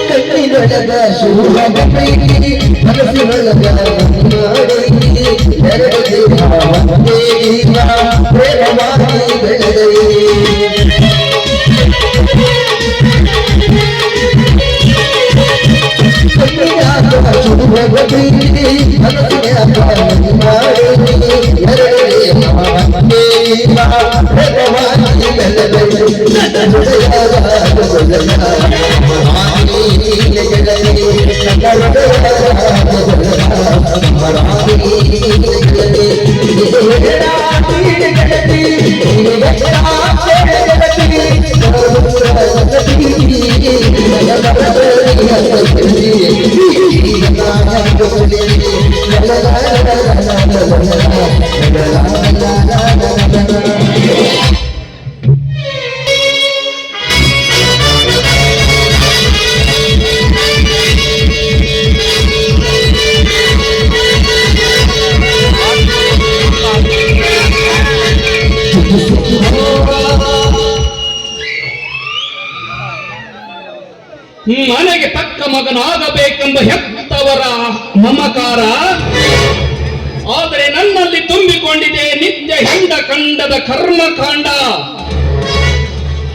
ಕಣ್ಣಿನೊಳಗ ಶುಭದ ಪ್ರೀತಿ ಮನಸ್ಸಿನೊಳಗ ನಾಡಿ ಎರಡು ದೇಹ ಒಂದೇ ಇಲ್ಲ ಪ್ರೇಮವಾಗಿ ಬೆಳೆದರಿ ಕಣ್ಣಿನಾಗ ಶುಭದ ಪ್ರೀತಿ ಮನಸ್ಸಿನಾಗ ನಾಡಿ ಎರಡು ದೇಹ ಒಂದೇ ಇಲ್ಲ ಪ್ರೇಮವಾಗಿ ಬೆಳೆದರಿ ಮನೆಗೆ ತಕ್ಕ ಮಗನಾಗಬೇಕೆಂಬ ಹೆತ್ತವರ ಮಮಕಾರ, ಆದರೆ ನನ್ನಲ್ಲಿ ತುಂಬಿಕೊಂಡಿದೆ ನಿತ್ಯ ಹೆಂಡ ಕಂಡದ ಕರ್ಮಕಾಂಡ.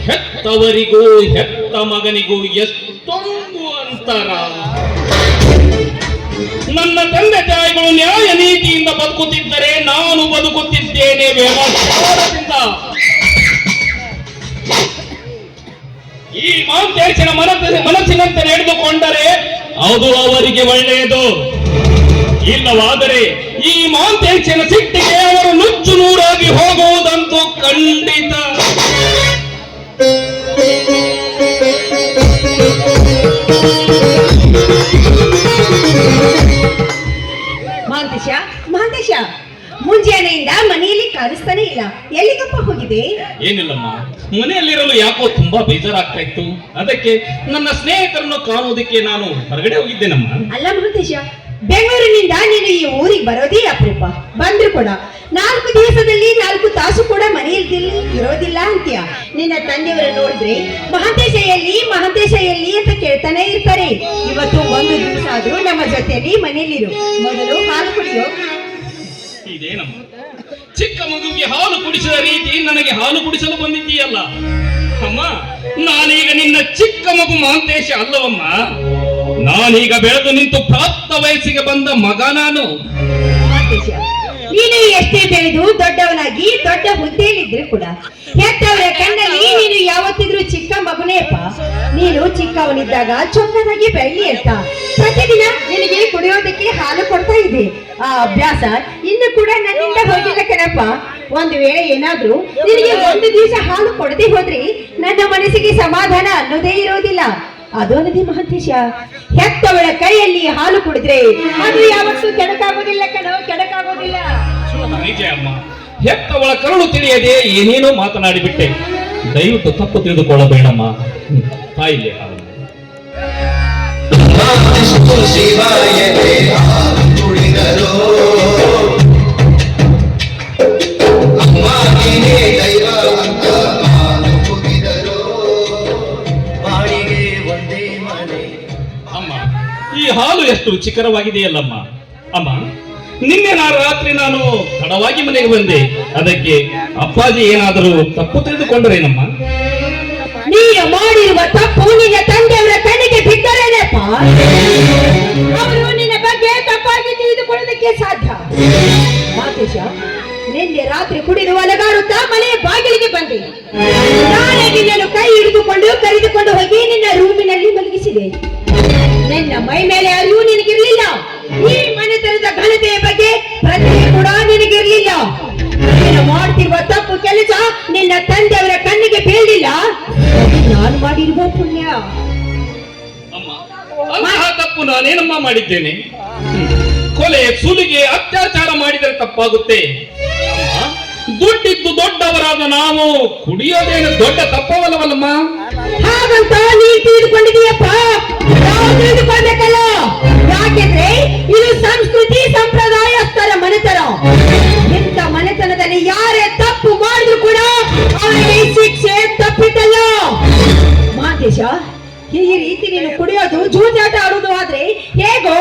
ಹೆತ್ತವರಿಗೂ ಹೆತ್ತ ಮಗನಿಗೂ ಎಷ್ಟೊಂದು ಅಂತರ. ನನ್ನ ತಂದೆ ತಾಯಿಗಳು ನ್ಯಾಯ ನೀತಿಯಿಂದ ಬದುಕುತ್ತಿದ್ದರೆ ನಾನು ಬದುಕುತ್ತಿದ್ದೇನೆ ವ್ಯವಹಾರದಿಂದ. ಈ ಮಾಂತೇಶನ ಮನಸ್ಸಿನಂತೆ ನಡೆದುಕೊಂಡರೆ ಅದು ಅವರಿಗೆ ಒಳ್ಳೆಯದು. ಇಲ್ಲವಾದರೆ ಈ ಮಾಂತೇಶನ ಸಿಟ್ಟಿಗೆ ಅವರು ನುಚ್ಚು ನೂರಾಗಿ ಹೋಗುವುದಂತೂ ಖಂಡಿತ. ಮಹಾಂತೇಶ, ಮುಂಜಾನೆಯಿಂದ ಮನೆಯಲ್ಲಿ ಕಾಣಿಸ್ತಾನೆ ಇಲ್ಲ, ಎಲ್ಲಿಗಪ್ಪ ಹೋಗಿದೆ? ಏನಿಲ್ಲಮ್ಮ, ಮನೆಯಲ್ಲಿರಲು ಯಾಕೋ ತುಂಬಾ ಬೇಜಾರಾಗ್ತಾ ಇತ್ತು. ಅದಕ್ಕೆ ನನ್ನ ಸ್ನೇಹಿತರನ್ನು ಕಾಣುವುದಕ್ಕೆ ನಾನು ಹೊರಗಡೆ ಹೋಗಿದ್ದೇನಮ್ಮ. ಅಲ್ಲ ಮಹಾಂತೇಶ, ಬೆಂಗಳೂರಿನಿಂದ ನೀನು ಈ ಊರಿಗೆ ಬರೋದೇ ಅಪರೂಪ. ಬಂದ್ರು ಕೂಡ 4 ದಿವಸದಲ್ಲಿ 4 ತಾಸು ಕೂಡ ಮನೆಯಲ್ಲಿ ಇರೋದಿಲ್ಲ ಅಂತೀಯ. ನಿನ್ನ ತಂದೆಯವರು ನೋಡಿದ್ರೆ ಮಹಾಂತೇಶ ಎಲ್ಲಿ ಅಂತ ಕೇಳ್ತಾನೆ ಇರ್ತಾರೆ. ಇವತ್ತು ಒಂದು ದಿವಸ ಆದ್ರೂ ನಮ್ಮ ಜೊತೆಯಲ್ಲಿ ಮನೆಯಲ್ಲಿರು. ಮೊದಲು ಹಾಲು ಕುಡಿಯೋ. ಇದೇನಮ್ಮ, ಚಿಕ್ಕ ಮಗುವಿಗೆ ಹಾಲು ಕುಡಿಸಿದ ರೀತಿ ನನಗೆ ಹಾಲು ಕುಡಿಸಲು ಬಂದಿದ್ದೀಯಲ್ಲ ಅಮ್ಮ. ನಾನೀಗ ನಿನ್ನ ಚಿಕ್ಕ ಮಗು ಮಹಾಂತೇಶ ಅಲ್ಲವಮ್ಮ. ನಾನೀಗ ಬೆಳೆದು ನಿಂತು ಪ್ರಾಪ್ತ ವಯಸ್ಸಿಗೆ ಬಂದ ಮಗ ನಾನು. ನೀನು ಎಷ್ಟೇ ಬೆಳೆದು ದೊಡ್ಡವನಾಗಿ ದೊಡ್ಡ ಹುದ್ದೆಯಲ್ಲಿದ್ರು ಕೂಡ ಹೆತ್ತವರ ಕಣ್ಣಲ್ಲಿ ನೀನು ಯಾವತ್ತಿದ್ರೂ ಚಿಕ್ಕ ಮಗುನೇಪ್ಪ. ನೀನು ಚಿಕ್ಕವನಿದ್ದಾಗ ಚೊಕ್ಕದಾಗಿ ಬೆಳ್ಳಿ ಅಂತ ಪ್ರತಿದಿನ ನಿನಗೆ ಕುಡಿಯೋದಕ್ಕೆ ಹಾಲು ಕೊಡ್ತಾ ಇದೆ. ಆ ಅಭ್ಯಾಸ ಇನ್ನು ಕೂಡ ನನ್ನಿಂದ ಹೋಗಿಲ್ಲ ಕಣಪ್ಪ. ಒಂದು ವೇಳೆ ಏನಾದ್ರೂ ನಿನಗೆ ಒಂದು ದಿವಸ ಹಾಲು ಕೊಡದೆ ಹೋದ್ರೆ ನನ್ನ ಮನಸ್ಸಿಗೆ ಸಮಾಧಾನ ಅನ್ನೋದೇ ಇರೋದಿಲ್ಲ. ಅದೋನದಿ ಮಹಾಂತೇಶ, ಹೆತ್ತವಳ ಕೈಯಲ್ಲಿ ಹಾಲು ಕುಡಿದ್ರೆ ಅದು ಯಾವತ್ತೂ ಕೆಡಕಾಗೋದಿಲ್ಲ ಕಣೋ, ಕೆಡಕಾಗೋದಿಲ್ಲ. ನಿಜ ಅಮ್ಮ, ಹೆತ್ತವಳ ಕರುಳು ತಿಳಿಯದೆ ಏನೇನೋ ಮಾತನಾಡಿಬಿಟ್ಟೆ. ದಯವಿಟ್ಟು ತಪ್ಪು ತಿಳಿದುಕೊಳ್ಳಬೇಡಮ್ಮ. ತಾಯಿಲೆ ಹಾಲು ಅಮ್ಮ, ಈ ಹಾಲು ಎಷ್ಟು ರುಚಿಕರವಾಗಿದೆಯಲ್ಲಮ್ಮ. ಅಮ್ಮ, ನಿನ್ನೆ ರಾತ್ರಿ ನಾನು ತಡವಾಗಿ ಮನೆಗೆ ಬಂದೆ. ಅದಕ್ಕೆ ಅಪ್ಪಾಜಿ ಏನಾದರೂ ತಪ್ಪು ತಿಳಿದುಕೊಂಡರೇನಮ್ಮ? ನೀನು ಮಾಡಿರುವ ತಪ್ಪು ನಿನ್ನ ತಂದೆಯವರ ಕಣ್ಣಿಗೆ ಬಿದ್ದರೇನಪ್ಪ. ಅವರು ನಿನ್ನ ಬಗ್ಗೆ ತಪ್ಪಾಗಿ ತಿಳಿದುಕೊಳ್ಳೋದಕ್ಕೆ ಸಾಧ್ಯ. ಮಹಾಂತೇಶ, ನಿನ್ನೆ ರಾತ್ರಿ ಕುಡಿದು ಅಲಗಾಡುತ್ತಾ ಮನೆಯ ಬಾಗಿಲಿಗೆ ಬಂದೆ. ನಾನೇ ನಿನ್ನನ್ನು ಕೈ ಹಿಡಿದುಕೊಂಡು ಕರೆದುಕೊಂಡು ಹೋಗಿ ನಿನ್ನ ರೂಮಿನಲ್ಲಿ ಮಲಗಿಸಿದೆ. ನಿನ್ನ ಮೈ ಮೇಲೆ ಅರಿವು ನಿನಗಿರ್ಲಿಲ್ಲ. ಈ ಮನೆತನದ ಘನತೆಯ ಬಗ್ಗೆ ಪ್ರಜ್ಞೆ ಕೂಡ ನಿನಗಿರ್ಲಿಲ್ಲ. ನೀನು ಮಾಡ್ತಿರುವ ತಪ್ಪು ನಾನೇನಮ್ಮ ಮಾಡಿದ್ದೇನೆ? ಕೊಲೆ, ಸುಲಿಗೆ, ಅತ್ಯಾಚಾರ ಮಾಡಿದರೆ ತಪ್ಪಾಗುತ್ತೆ. ಅಮ್ಮ, ದುಡ್ಡಿದ್ದು ದೊಡ್ಡವರಾದ ನಾವು ಕುಡಿಯೋದೇನು ದೊಡ್ಡ ತಪ್ಪವಲ್ಲವಲ್ಲಮ್ಮ? ಹಾಗಂತ ನೀನ್ ತಿಳಿದುಕೊಂಡಿದೀಯಪ್ಪ, ನಾವು ತಿಳಿದುಕೊಳ್ಬೇಕಲ್ಲ. ಯಾಕೆಂದ್ರೆ ಇದು ಸಂಸ್ಕೃತಿ ಸಂಪ್ರದಾಯಸ್ಥರ ಮನೆತನ. ಇಂಥ ಮನೆತನದಲ್ಲಿ ಯಾರೇ ತಪ್ಪು ಮಾಡಿದ್ರು ಕೂಡ ಅವರಿಗೆ ಶಿಕ್ಷೆ ತಪ್ಪಿತಲ್ಲ. ಮಹಾಂತೇಶ, ಈ ರೀತಿ ನೀನು ಕುಡಿಯೋದು, ಜೂಜಾಟ ಆಡುವುದು ಆದ್ರೆ ಹೇಗೋ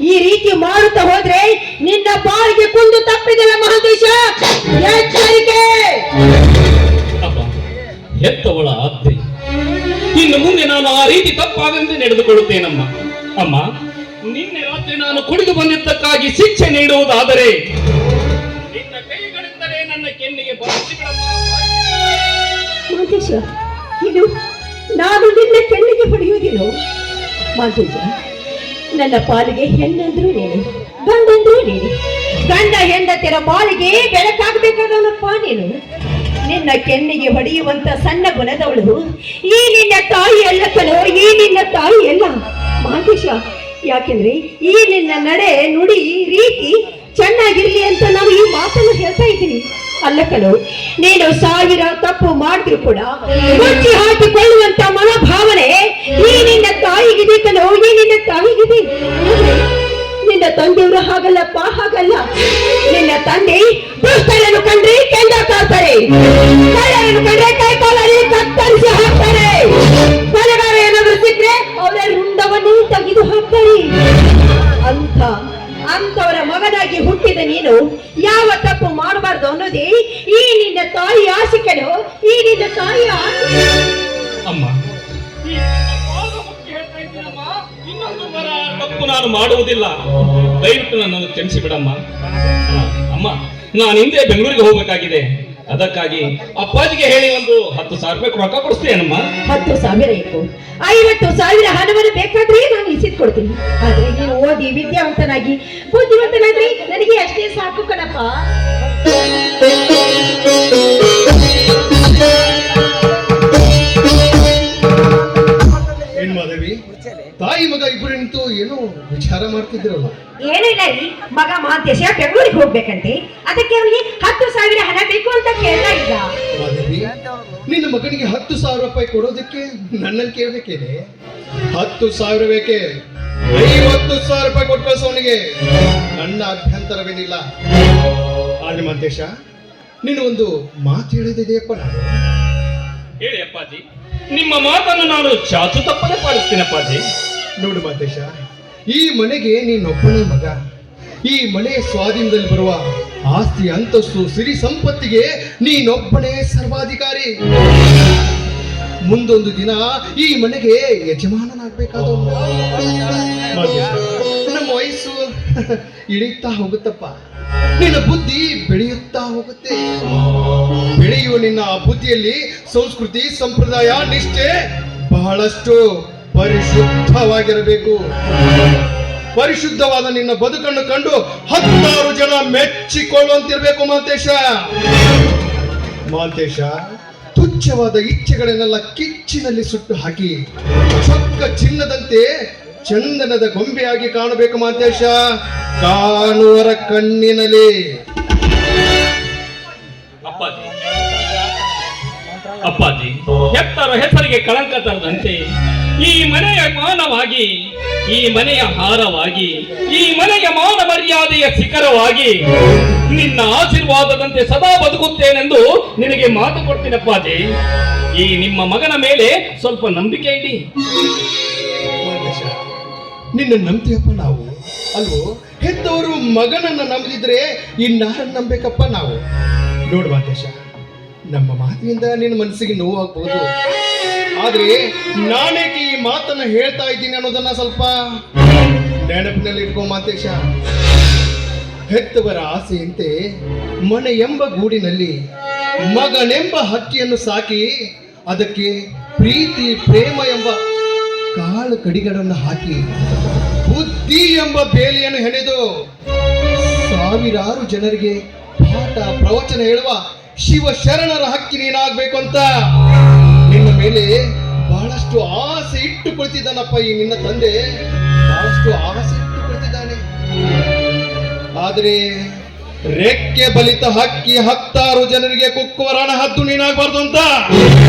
ಈ ರೀತಿ ಮಾಡುತ್ತಾ ಹೋದ್ರೆ ನಿನ್ನ ಬಾಳಿಗೆ ಕುಂದು ತಪ್ಪಿದಲ್ಲ ಮಹಾಂತೇಶ, ಎಚ್ಚರಿಕೆ. ಅಪ್ಪ, ಹೆತ್ತವಳ ಅತ್ತೆ, ಇನ್ನು ಮುಂದೆ ನಾನು ಆ ರೀತಿ ತಪ್ಪಾಗಂತೆ ನಡೆದುಕೊಳ್ಳುತ್ತೇನಮ್ಮ. ಅಮ್ಮ, ನಿನ್ನೆ ರಾತ್ರಿ ನಾನು ಕುಡಿದು ಬಂದಿದ್ದಕ್ಕಾಗಿ ಶಿಕ್ಷೆ ನೀಡುವುದಾದರೆ ನಿನ್ನ ಕೈಗಳಿಂದಲೇ ನನ್ನ ಕೆನ್ನಿಗೆ ಬರೆಸಿಬಿಡಮ್ಮ. ಮಾಂತೇಶ, ಇದು ನಾನು ನಿನ್ನ ಕೆನ್ನಿಗೆ ಪಡೆಯುವುದಿಲ್ಲ. ಮಾಂತೇಶ, ನನ್ನ ಪಾಲಿಗೆ ಹೆಣ್ಣಂದ್ರು ನೀನು, ಗಂಡಂದ್ರು ನೀನು. ಗಂಡ ಹೆಂಡತಿರ ಬಾಳಿಗೆ ಬೆಳಕಾಗಬೇಕಾದವನಪ್ಪ ನೀನು. ನಿನ್ನ ಕೆನ್ನಿಗೆ ಹೊಡೆಯುವಂತ ಸಣ್ಣ ಗುಣದವಳು ಈ ನಿನ್ನ ತಾಯಿ ಅಲ್ಲ ಕಣೋ, ಈ ನಿನ್ನ ತಾಯಿ ಅಲ್ಲ ಮಾಂತೇಶ. ಯಾಕೆಂದ್ರೆ ಈ ನಿನ್ನ ನಡೆ, ನುಡಿ, ರೀತಿ ಚೆನ್ನಾಗಿರ್ಲಿ ಅಂತ ನಾನು ಈ ಮಾತನ್ನು ಹೇಳ್ತಾ ಇದ್ದೀನಿ. ಅಲ್ಲ ಕಣೋ, ನೀನು 1000 ತಪ್ಪು ಮಾಡಿದ್ರು ಕೂಡ ಮುಚ್ಚಿ ಹಾಕಿಕೊಳ್ಳುವಂತ ಮನೋಭಾವನೆ ಈ ನಿನ್ನ ತಾಯಿಗಿದೆ ಕಣೋ, ಈ ನಿನ್ನ ತಾಯಿಗಿದೆ. ನಿನ್ನ ತಂದೆಯವರು ಹಾಗಲ್ಲಪ್ಪ, ಹಾಗಲ್ಲ. ನಿನ್ನ ತಂದೆ ದುಷ್ಟರನ್ನು ಕಂಡ್ರೆ ಕೆಂಡ ಕಾಡ್ತಾರೆ, ಕಳ್ಳರನ್ನು ಕಂಡ್ರೆ ಕೈ ಕಾಲಲ್ಲಿ ಕತ್ತರಿಸಿ ಹಾಕ್ತಾರೆ, ಕೊಲೆಗಾರ ಏನಾದ್ರು ಸಿಕ್ಕರೆ ಅವರ ರುಂಡವನ್ನು ತೆಗೆದು ಹಾಕ್ತಾರೆ. ಅಂತವರ ಮಗನಾಗಿ ಹುಟ್ಟಿದ ನೀನು ಯಾವ ತಪ್ಪು ಮಾಡಬಾರ್ದು ಅನ್ನೋದೇ ಈ ನಿನ್ನ ತಾಯಿ ಆಸೆ ಕಣೋ, ಈ ನಿನ್ನ ತಾಯಿ ಆಸೆ. ಅಮ್ಮ, ಈ ಪಾದ ಮುಟ್ಟಿ ಹೇಳ್ತಾ ಇದ್ದೀನಮ್ಮ, ಇನ್ನೊಂದು ಬರ ತಪ್ಪು ನಾನು ಮಾಡುವುದಿಲ್ಲ. ದಯವಿಟ್ಟು ನನ್ನನ್ನು ಕ್ಷಮಿಸಿ ಬಿಡಮ್ಮ. ಅಮ್ಮ, ನಾನು ಹಿಂದೆ ಬೆಂಗಳೂರಿಗೆ ಹೋಗ್ಬೇಕಾಗಿದೆ. ಅದಕ್ಕಾಗಿ ಅಪ್ಪಾಜಿಗೆ ಹೇಳಿ ಒಂದು 10,000 ರೂಪಾಯಿ ರೊಕ್ಕ ಕೊಡಿಸ್ತೇನಮ್ಮ. 10,000 ಇತ್ತು, 50,000 ಹಣವನ್ನು ಬೇಕಾದ್ರೆ ನಾನು ಇಸಿದ್ಕೊಡ್ತೀನಿ. ಆದ್ರೆ ನೀನು ಓದಿ ವಿದ್ಯಾವಂತನಾಗಿ ಬುದ್ಧಿವಂತನಾದ್ರೆ ನನಗೆ ಅಷ್ಟೇ ಸಾಕು ಕಣಪ್ಪ. ಏನ್ ಮಾಧವಿ, ತಾಯಿ ಮಗ ಇಬ್ಬರು ನಿಂತು ಏನೋ ವಿಚಾರ ಮಾಡ್ತಿದ್ರಲ್ಲ? ಏನಿಲ್ಲ ರೀ, ಮಗ ಮಹಾಂತೇಶ ಬೆಂಗಳೂರಿಗೆ ಹೋಗ್ಬೇಕಂತೆ, ಅದಕ್ಕೆ ಅವನಿಗೆ 10,000 ಹಣ ಬೇಕು ಅಂತ ಕೇಳ್ತಾ ಇದ್ದ. ಮಾಧವಿ, ನಿನ್ನ ಮಗನಿಗೆ 10,000 ರೂಪಾಯಿ ಕೊಡೋದಕ್ಕೆ ನನ್ನಲ್ಲಿ ಕೇಳ್ಬೇಕೇನೆ? 10,000 ಬೇಕೆ? 50,000 ರೂಪಾಯಿ ಕೊಟ್ಟು ಕಳ್ಸೋನಿಗೆ ನನ್ನ ಅಭ್ಯಂತರವೇನಿಲ್ಲ. ಆದ್ರೆ ಮಹಂತೇಶ, ನೀನು ಒಂದು ಮಾತು ಹೇಳಿದೆಯಪ್ಪ. ನಾನು ಹೇಳಿ ಅಪ್ಪಾಜಿ, ನಿಮ್ಮ ಮಾತನ್ನು ನಾನು ಚಾಚು ತಪ್ಪದೆ ಪಾಲಿಸ್ತೀನಿ ಅಪ್ಪಾಜಿ. ನೋಡು ಮಹಂತೇಶ, ಈ ಮನೆಗೆ ನೀನೊಬ್ಬನೇ ಮಗ. ಈ ಮನೆಯ ಸ್ವಾಧೀನದಲ್ಲಿ ಬರುವ ಆಸ್ತಿ, ಅಂತಸ್ತು, ಸಿರಿ ಸಂಪತ್ತಿಗೆ ನೀನೊಬ್ಬನೇ ಸರ್ವಾಧಿಕಾರಿ. ಮುಂದೊಂದು ದಿನ ಈ ಮನೆಗೆ ಯಜಮಾನನಾಗಬೇಕಾದವನು. ನಮ್ಮ ವಯಸ್ಸು ಇಳಿಯುತ್ತಾ ಹೋಗುತ್ತಪ್ಪ, ನಿನ್ನ ಬುದ್ಧಿ ಬೆಳೆಯುತ್ತಾ ಹೋಗುತ್ತೆ. ಬೆಳೆಯುವ ನಿನ್ನ ಬುದ್ಧಿಯಲ್ಲಿ ಸಂಸ್ಕೃತಿ, ಸಂಪ್ರದಾಯ, ನಿಷ್ಠೆ ಬಹಳಷ್ಟು ಪರಿಶುದ್ಧವಾಗಿರಬೇಕು. ಪರಿಶುದ್ಧವಾದ ನಿನ್ನ ಬದುಕನ್ನು ಕಂಡು 10,000 ಜನ ಮೆಚ್ಚಿಕೊಳ್ಳುವಂತಿರ್ಬೇಕು ಮಹಂತೇಶ. ಮಹಂತೇಶ, ತುಚ್ಛವಾದ ಇಚ್ಛೆಗಳನ್ನೆಲ್ಲ ಕಿಚ್ಚಿನಲ್ಲಿ ಸುಟ್ಟು ಹಾಕಿ ಚೊಕ್ಕ ಚಿನ್ನದಂತೆ ಚಂದನದ ಗೊಂಬೆಯಾಗಿ ಕಾಣಬೇಕು ಮಹಂತೇಶ, ಕಾಣುವರ ಕಣ್ಣಿನಲ್ಲಿ. ಅಪ್ಪಾಜಿ, ಹೆತ್ತರ ಹೆಸರಿಗೆ ಕಳಂಕ ತರದಂತೆ ಈ ಮನೆಯ ಮಾನವಾಗಿ, ಈ ಮನೆಯ ಹಾರವಾಗಿ, ಈ ಮನೆಯ ಮಾನ ಮರ್ಯಾದೆಯ ಶಿಖರವಾಗಿ ನಿನ್ನ ಆಶೀರ್ವಾದದಂತೆ ಸದಾ ಬದುಕುತ್ತೇನೆಂದು ನಿನಗೆ ಮಾತು ಕೊಡ್ತೀನಿ ಅಪ್ಪಾಜಿ. ಈ ನಿಮ್ಮ ಮಗನ ಮೇಲೆ ಸ್ವಲ್ಪ ನಂಬಿಕೆ ಇಡಿ. ನಿನ್ನ ನಂಬ್ತೀಯಪ್ಪ ನಾವು, ಅಲ್ವೋ? ಹೆತ್ತವರು ಮಗನನ್ನ ನಂಬಿದ್ರೆ ಇನ್ನಾರನ್ನ ನಂಬೇಕಪ್ಪ ನಾವು. ನೋಡು ಮಹಂತೇಶ, ನಮ್ಮ ಮಾತಿನಿಂದ ನಿನ್ನ ಮನಸ್ಸಿಗೆ ನೋವಾಗಬಹುದು. ಆದ್ರೆ ನಾನೇಕೆ ಈ ಮಾತನ್ನ ಹೇಳ್ತಾ ಇದ್ದೀನಿ ಅನ್ನೋದನ್ನ ಸ್ವಲ್ಪ ನೆನಪಿನಲ್ಲಿ ಇಟ್ಕೋ ಮಹಂತೇಶ. ಹೆತ್ತವರ ಆಸೆಯಂತೆ ಮನೆ ಎಂಬ ಗೂಡಿನಲ್ಲಿ ಮಗನೆಂಬ ಹಕ್ಕಿಯನ್ನು ಸಾಕಿ ಅದಕ್ಕೆ ಪ್ರೀತಿ, ಪ್ರೇಮ ಎಂಬ ಕಾಳು ಕಡಿಗಳನ್ನು ಹಾಕಿ ಬುದ್ಧಿ ಎಂಬ ಬೇಲಿಯನ್ನು ಹೆಣೆದು ಸಾವಿರಾರು ಜನರಿಗೆ ಪಾಠ ಪ್ರವಚನ ಹೇಳುವ ಶಿವ ಶರಣರ ಹಕ್ಕಿ ನೀನಾಗ್ಬೇಕು ಅಂತ ನಿನ್ನ ಮೇಲೆ ಬಹಳಷ್ಟು ಆಸೆ ಇಟ್ಟು ಕುಳಿತಿದ್ದಾನಪ್ಪ ಈ ನಿನ್ನ ತಂದೆ. ಬಹಳಷ್ಟು ಆಸೆ ಇಟ್ಟುಕೊಳ್ತಿದ್ದಾನೆ. ಆದರೆ ರೆಕ್ಕೆ ಬಲಿತ ಹಕ್ಕಿ 10 ಜನರಿಗೆ ಕುಕ್ಕುವ ರಣ ಹದ್ದು ನೀನಾಗಬಾರ್ದು ಅಂತ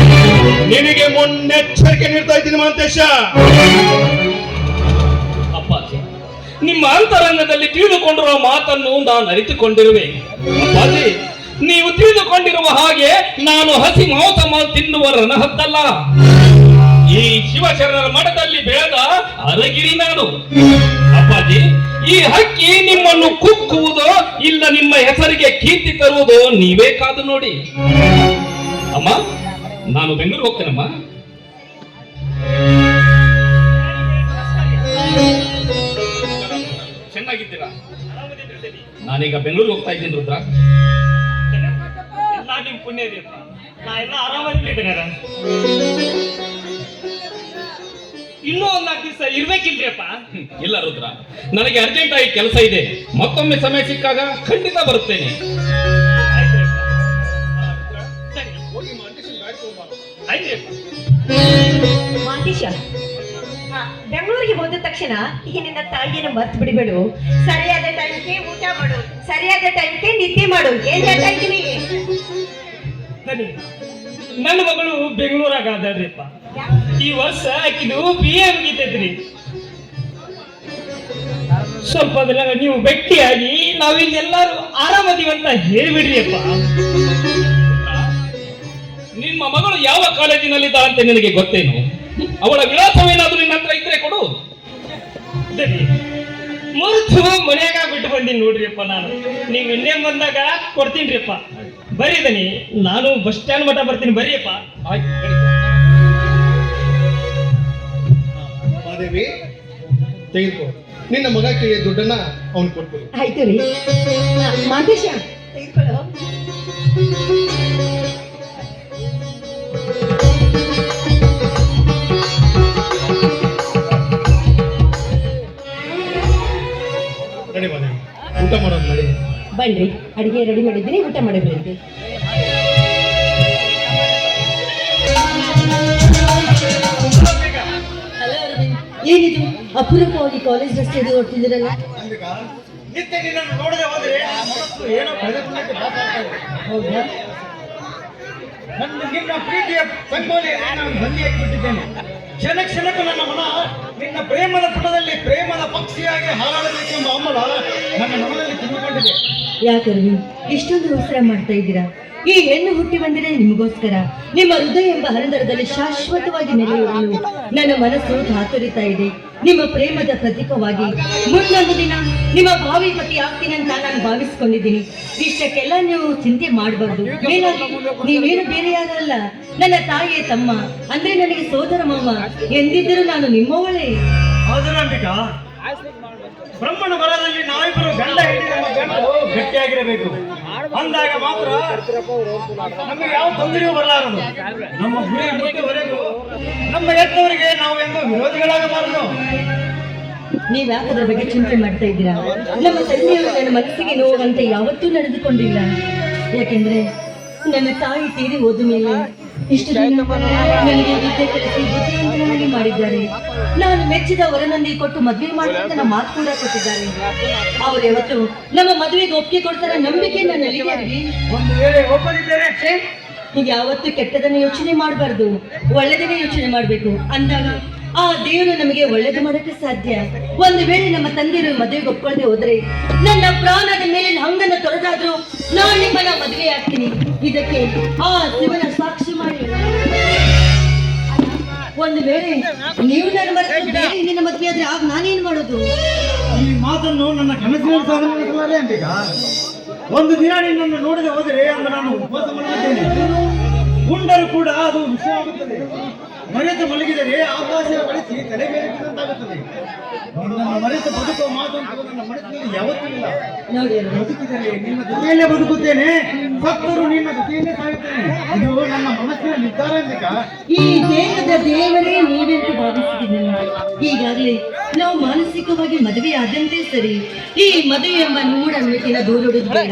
ನಿನಗೆ ಮುನ್ನೆಚ್ಚರಿಕೆ ನೀಡ್ತಾ ಇದ್ದೀನಿ ಮಹಂತೇಶ. ಅಪ್ಪಾಜಿ, ನಿಮ್ಮ ಅಂತರಂಗದಲ್ಲಿ ತಿಳಿದುಕೊಂಡಿರುವ ಮಾತನ್ನು ನಾನು ಅರಿತುಕೊಂಡಿರುವೆ. ಅಪ್ಪಾಜಿ, ನೀವು ತಿಳಿದುಕೊಂಡಿರುವ ಹಾಗೆ ನಾನು ಹಸಿ ಮಾಂಸ ತಿನ್ನುವ ರಣಹದ್ದಲ್ಲ. ಈ ಶಿವಶರಣರ ಮಠದಲ್ಲಿ ಬೆಳೆದ ಅರಗಿರಿ ನಾನು. ಅಪ್ಪಾಜಿ, ಈ ಹಕ್ಕಿ ನಿಮ್ಮನ್ನು ಕುಕ್ಕುವುದೋ ಇಲ್ಲ ನಿಮ್ಮ ಹೆಸರಿಗೆ ಕೀರ್ತಿ ತರುವುದೋ ನೀವೇ ಕಾದು ನೋಡಿ. ಅಮ್ಮ, ನಾನು ಬೆಂಗಳೂರು ಹೋಗ್ತೇನಮ್ಮ. ಚೆನ್ನಾಗಿದ್ದೀರಾ? ನಾನೀಗ ಬೆಂಗಳೂರು ಹೋಗ್ತಾ ಇದ್ದೀನಿ ರುದ್ರ. ಎಲ್ಲ ನಿಮ್ ಪುಣ್ಯ ಇದೆಯಪ್ಪ, ನಾ ಎಲ್ಲ ಆರಾಮಾಗಿದ್ದೇನೆ. ಇನ್ನೂ 4 ದಿವಸ ಇರ್ಬೇಕಿಲ್ರಿಯಪ್ಪ. ಇಲ್ಲ ರುದ್ರ, ನನಗೆ ಅರ್ಜೆಂಟ್ ಆಗಿ ಕೆಲಸ ಇದೆ. ಮತ್ತೊಮ್ಮೆ ಸಮಯ ಸಿಕ್ಕಾಗ ಖಂಡಿತ ಬರುತ್ತೇನೆ. ಮಾಂತೇಶ, ಬೆಂಗಳೂರಿಗೆ ಹೋದ ತಕ್ಷಣ ಈಗ ನಿನ್ನ ತಾಯಿಯನ್ನು ಮರ್ತು ಬಿಡಬೇಡು. ಸರಿಯಾದ ಟೈಮ್ಗೆ ಊಟ ಮಾಡು, ಸರಿಯಾದ ಟೈಮ್ಗೆ ನಿದ್ದೆ ಮಾಡು. ಏನ್ ಹೇಳ್ತಾ ಇದ್ದೀನಿ? ನನ್ನ ಮಗಳು ಬೆಂಗಳೂರಾಗ ಅದಾಳ್ರಿಪ್ಪ. ಈ ವರ್ಷ ಆಕಿದು BA ಮುಗಿತೈತ್ರಿ. ಸ್ವಲ್ಪ ದಿನ ನೀವು ಭೇಟಿಯಾಗಿ ನಾವಿಲ್ಲೆಲ್ಲರೂ ಆರಾಮದೀವಂತ ಹೇಳ್ಬಿಡ್ರಿಯಪ್ಪ. ನಿಮ್ಮ ಮಗಳು ಯಾವ ಕಾಲೇಜಿನಲ್ಲಿದ್ದಾಳೆ ಅಂತ ನಿನಗೆ ಗೊತ್ತೇನು? ಅವಳ ವಿಳಾಸವೇನಾದ್ರೂ ನಿನ್ನ ಹತ್ರ ಇದ್ರೆ ಕೊಡು. ಮರುತು ಮನ್ಯಾಗ ಬಿಟ್ಟು ಬಂದೀನಿ ನೋಡ್ರಿಯಪ್ಪ. ನಾನು ನೀವು ಇನ್ನೇ ಬಂದಾಗ ಕೊಡ್ತೀನಿರಿಪ್ಪ. ಬರೀದನಿ, ನಾನು ಬಸ್ ಸ್ಟ್ಯಾಂಡ್ ಮಟ್ಟ ಬರ್ತೀನಿ. ಬರೀಯಪ್ಪ. ಮಾದೇವಿ, ತೆಗೆದುಕೋ. ನಿನ್ನ ಮಗ ಕೇಳಿದ ದುಡ್ಡನ್ನ ಅವನು ಕೊಟ್ಬಿಡು. ಆಯ್ತು ರೀ ಮಾಂತೇಶ, ತೆಗೆದುಕೊಳ್ಳೋ. ನಡಿ ಮಾದೇವಿ, ಊಟ ಮಾಡೋದು ನಡಿ. ಬನ್ರಿ, ಅಡಿಗೆ ರೆಡಿ ಮಾಡಿದ್ದೀನಿ, ಊಟ ಮಾಡಬೇಡಿ. ಏನಿದು ಅಪರೂಪವಾಗಿ ಕಾಲೇಜ್ ರಸ್ತೆಯಲ್ಲಿ ಓಡ್ತಿದ್ದೀರಲ್ಲ? ನಿತ್ಯ ನಿನ್ನನ್ನು ನೋಡದೆ ಹೋದರೆ ಮನಸ್ಸು ಏನೋ ಕಳೆದುಕೊಂಡಂತೆ ಮಾತಾಡ್ತಾ ಇದೆ. ಹೌದಾ? ನಿನ್ನ ಪ್ರೀತಿಯ ಸಂಕೋಲೆಯಲ್ಲಿ ನಾನು ಬಂದಿಯಾಗಿ ಬಿಟ್ಟಿದ್ದೇನೆ. ಕ್ಷಣಕ್ಕೂ ನನ್ನ ಮನ ನಿನ್ನ ಪ್ರೇಮದ ಪುಟದಲ್ಲಿ ಪ್ರೇಮದ ಪಕ್ಷಿಯಾಗಿ ಹಾರಾಡಬೇಕೆಂಬ ಹಂಬಲ ನನ್ನ ಮನದಲ್ಲಿ ತುಂಬಿಕೊಂಡಿದೆ. ಯಾಕಂದ್ರೆ ಇಷ್ಟೊಂದು ಅವಸರ ಮಾಡ್ತಾ ಇದ್ದೀರಾ? ಈ ಹೆಣ್ಣು ಹುಟ್ಟಿ ಬಂದಿದೆ ನಿಮಗೋಸ್ಕರ. ನಿಮ್ಮ ಹೃದಯ ಎಂಬ ಹರಿದರದಲ್ಲಿ ಶಾಶ್ವತವಾಗಿ ನೆಲೆಯುವುದು ನನ್ನ ಮನಸ್ಸು ಧಾತುರಿತಾ ಇದೆ. ನಿಮ್ಮ ಪ್ರೇಮದ ಪ್ರತೀಕವಾಗಿ ಮುಂದೊಂದು ದಿನ ನಿಮ್ಮ ಭಾವಿ ಪತಿ ಆಗ್ತೀನಿ ಅಂತ ನಾನು ಭಾವಿಸ್ಕೊಂಡಿದ್ದೀನಿ. ಇಷ್ಟಕ್ಕೆಲ್ಲ ನೀವು ಚಿಂತೆ ಮಾಡಬಾರ್ದು. ನೀವೇನು ಬೇರೆ ಯಾರಲ್ಲ, ನನ್ನ ತಾಯಿಯ ತಮ್ಮ, ಅಂದ್ರೆ ನನಗೆ ಸೋದರ ಮಾವ. ಎಂದಿದ್ದರೂ ನಾನು ನಿಮ್ಮವಳೇ. ಹೌದಾ? ಬ್ರಹ್ಮನ ಬರದಲ್ಲಿ ನಾವಿಬ್ಬರು ಗಂಡ ಹೆಂಡತಿ ನಮ್ಮ ಗಂಡು ಗಟ್ಟಿಯಾಗಿರಬೇಕು. ಅಂದಾಗ ಮಾತ್ರ ನಮಗೆ ಯಾವ ತೊಂದರೆಯೂ ಬರಲಾರದು. ನಮ್ಮ ಗುರಿ ಮುಟ್ಟುವರೆಗೂ ನಮ್ಮ ಎತ್ತವರಿಗೆ ನಾವು ಎಂದು ವಿರೋಧಿಗಳಾಗಬಾರದು. ನೀವ್ ಯಾಕದ್ರ ಬಗ್ಗೆ ಚಿಂತೆ ಮಾಡ್ತಾ ಇದ್ದೀರಾ? ನಮ್ಮ ತಂದೆಯವರು ನನ್ನ ಮನಸ್ಸಿಗೆ ನೋವಂತೆ ಯಾವತ್ತೂ ನಡೆದುಕೊಂಡಿಲ್ಲ. ಯಾಕೆಂದ್ರೆ ನನ್ನ ತಾಯಿ ತೀರಿ ಹೋದ ಮೇಲೆ ಇಷ್ಟು ದಿನ ನನಗೆ ವಿದ್ಯೆ ಕಲಿಸಿ ಬುದ್ಧಿವಂತನಾಗಿ ಮಾಡಿದ್ದಾರೆ. ನಾನು ಮೆಚ್ಚಿದ ವರನೊಂದಿಗೆ ಕೊಟ್ಟು ಮದುವೆ ಮಾಡುವಂತ ನಮ್ಮ ಮಾತು ಕೂಡ ಕೊಟ್ಟಿದ್ದಾರೆ. ಅವ್ರು ಯಾವತ್ತು ನಮ್ಮ ಮದುವೆಗೆ ಒಪ್ಪಿಗೆ ಕೊಡ್ತಾರ ನಂಬಿಕೆ ನನ್ನಲ್ಲಿ ಇದೆ. ಒಂದು ವೇಳೆ ಒಪ್ಪದಿದ್ದರೆ ಈಗ ಯಾವತ್ತು ಕೆಟ್ಟದನ್ನ ಯೋಚನೆ ಮಾಡಬಾರ್ದು, ಒಳ್ಳೆದನ್ನೇ ಯೋಚನೆ ಮಾಡ್ಬೇಕು. ಅಂದಾಗ ಆ ದೇವರು ನಮಗೆ ಒಳ್ಳೇದು ಮಾಡೋಕೆ ಸಾಧ್ಯ. ಒಂದು ವೇಳೆ ನಮ್ಮ ತಂದೆಯರು ಮದುವೆಗೆ ಒಪ್ಕೊಳ್ಳದೆ ಹೋದ್ರೆ ನನ್ನ ಪ್ರಾಣದ ಮೇಲೆ ಹಂಗನ್ನ ತೊರೆದಾದ್ರು ನಾನು ನಿಮ್ಮನ್ನ ಮದುವೆ ಆಗ್ತೀನಿ. ಇದಕ್ಕೆ ಆ ಶಿವನ ಸಾಕ್ಷಿ ಮಾಡಿ. ಒಂದು ವೇಳೆ ನೀವು ನನ್ನ ಮರೆತು ಬೇರೆ ನಿನ್ನ ಮದುವೆ ಆದ್ರೆ ಆಗ ನಾನೇನ್ ಮಾಡೋದು? ಈ ಮಾತನ್ನು ನನ್ನ ಕನಸಿನ ಸಾಧನೆ ಅಂತೀಗ. ಒಂದು ದಿನ ನಿನ್ನನ್ನು ನೋಡದೆ ಹೋದರೆ ಅಂದು ನಾನು ಉಪವಾಸ ಮಾಡುತ್ತೇನೆ. ಉಂಡರೂ ಕೂಡ ಅದು ವಿಷಯವಾಗುತ್ತದೆ. ಮರೆತು ಮಲಗಿದರೆ ಆಕಾಶ ಬಳಸಿ ತಲೆ ಮೇಲೆ ಬಿದ್ದಂತಾಗುತ್ತದೆ. ನಿನ್ನನ್ನು ಮರೆತು ಬದುಕುವ ಮಾತು ಅಂತ ನನ್ನ ಮನಸ್ಸಿನಲ್ಲಿ ಯಾವತ್ತೂ ಇಲ್ಲ. ನೋಡಿ, ಬದುಕಿದರೆ ನಿನ್ನ ಜೊತೆಯಲ್ಲೇ ಬದುಕುತ್ತೇನೆ, ಸತ್ತರೂ ನಿನ್ನ ಜೊತೆಯಲ್ಲೇ ಸಾಯುತ್ತೇನೆ. ಇದು ನನ್ನ ಮನಸ್ಸಿನ ನಿರ್ಧಾರ ಎಂದಿಕ. ಈ ದೇಹದ ದೇವರೇ ನೀವೆಂದು ಭಾವಿಸಿದ್ದೀನಿ. ಈಗಾಗಲೇ ನಾವು ಮಾನಸಿಕವಾಗಿ ಮದುವೆ ಆದಂತೆ ಸರಿ. ಈ ಮದುವೆ ಎಂಬ ಮೂಢನಂಬಿಕೆನ ದೂರಡುವುದು ಬೇಡ.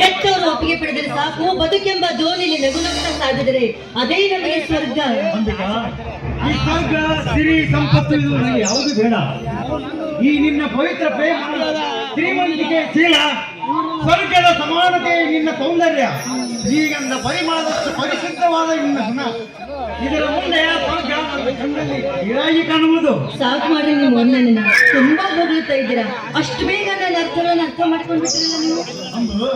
ಹೆತ್ತವರು ಒಪ್ಪಿಗೆ ಪಡೆದರೆ ಸಾಕು. ಬದುಕೆಂಬ ದೋಣಿಲಿ ನಗುನಗ್ತಾ ಸಾಗಿದರೆ ಅದೇ ನಮಗೆ ಸ್ವರ್ಗ. ಈ ಸ್ವರ್ಗ ಸಿರಿ ಸಂಪತ್ತು ಇದು ನನಗೆ ಯಾವುದು ಬೇಡ. ಈ ನಿನ್ನ ಪವಿತ್ರ ಪ್ರೇಮ, ಶ್ರೀಮಂತಿಕೆ ಶೀಲ, ಸ್ವರ್ಗದ ಸಮಾನತೆ ನಿನ್ನ ಸೌಂದರ್ಯ, ಶ್ರೀಗಂಧ ಪರಿಮಳದಷ್ಟು ಪರಿಶುದ್ಧವಾದ ನಿನ್ನ ಗುಣ, ಇದರ ಮುಂದೆ ಸ್ವರ್ಗ ನನ್ನ ಕಣ್ಣಲ್ಲಿ ಹೀರಾಗಿ ಕಾಣುವುದು. ಸಾಕು ಮಾಡ್ರಿ ನಿಮ್ಮ ವರ್ಣನೆ, ತುಂಬಾ ಹೊಗಳುತ್ತಾ ಇದ್ದೀರಾ. ಅಷ್ಟು ಬೇಗ ನನ್ನ ಅರ್ಥ ಮಾಡ್ಕೊಂಡ್ಬಿಟ್ರಲ್ಲ ನೀವು. ಅಂದು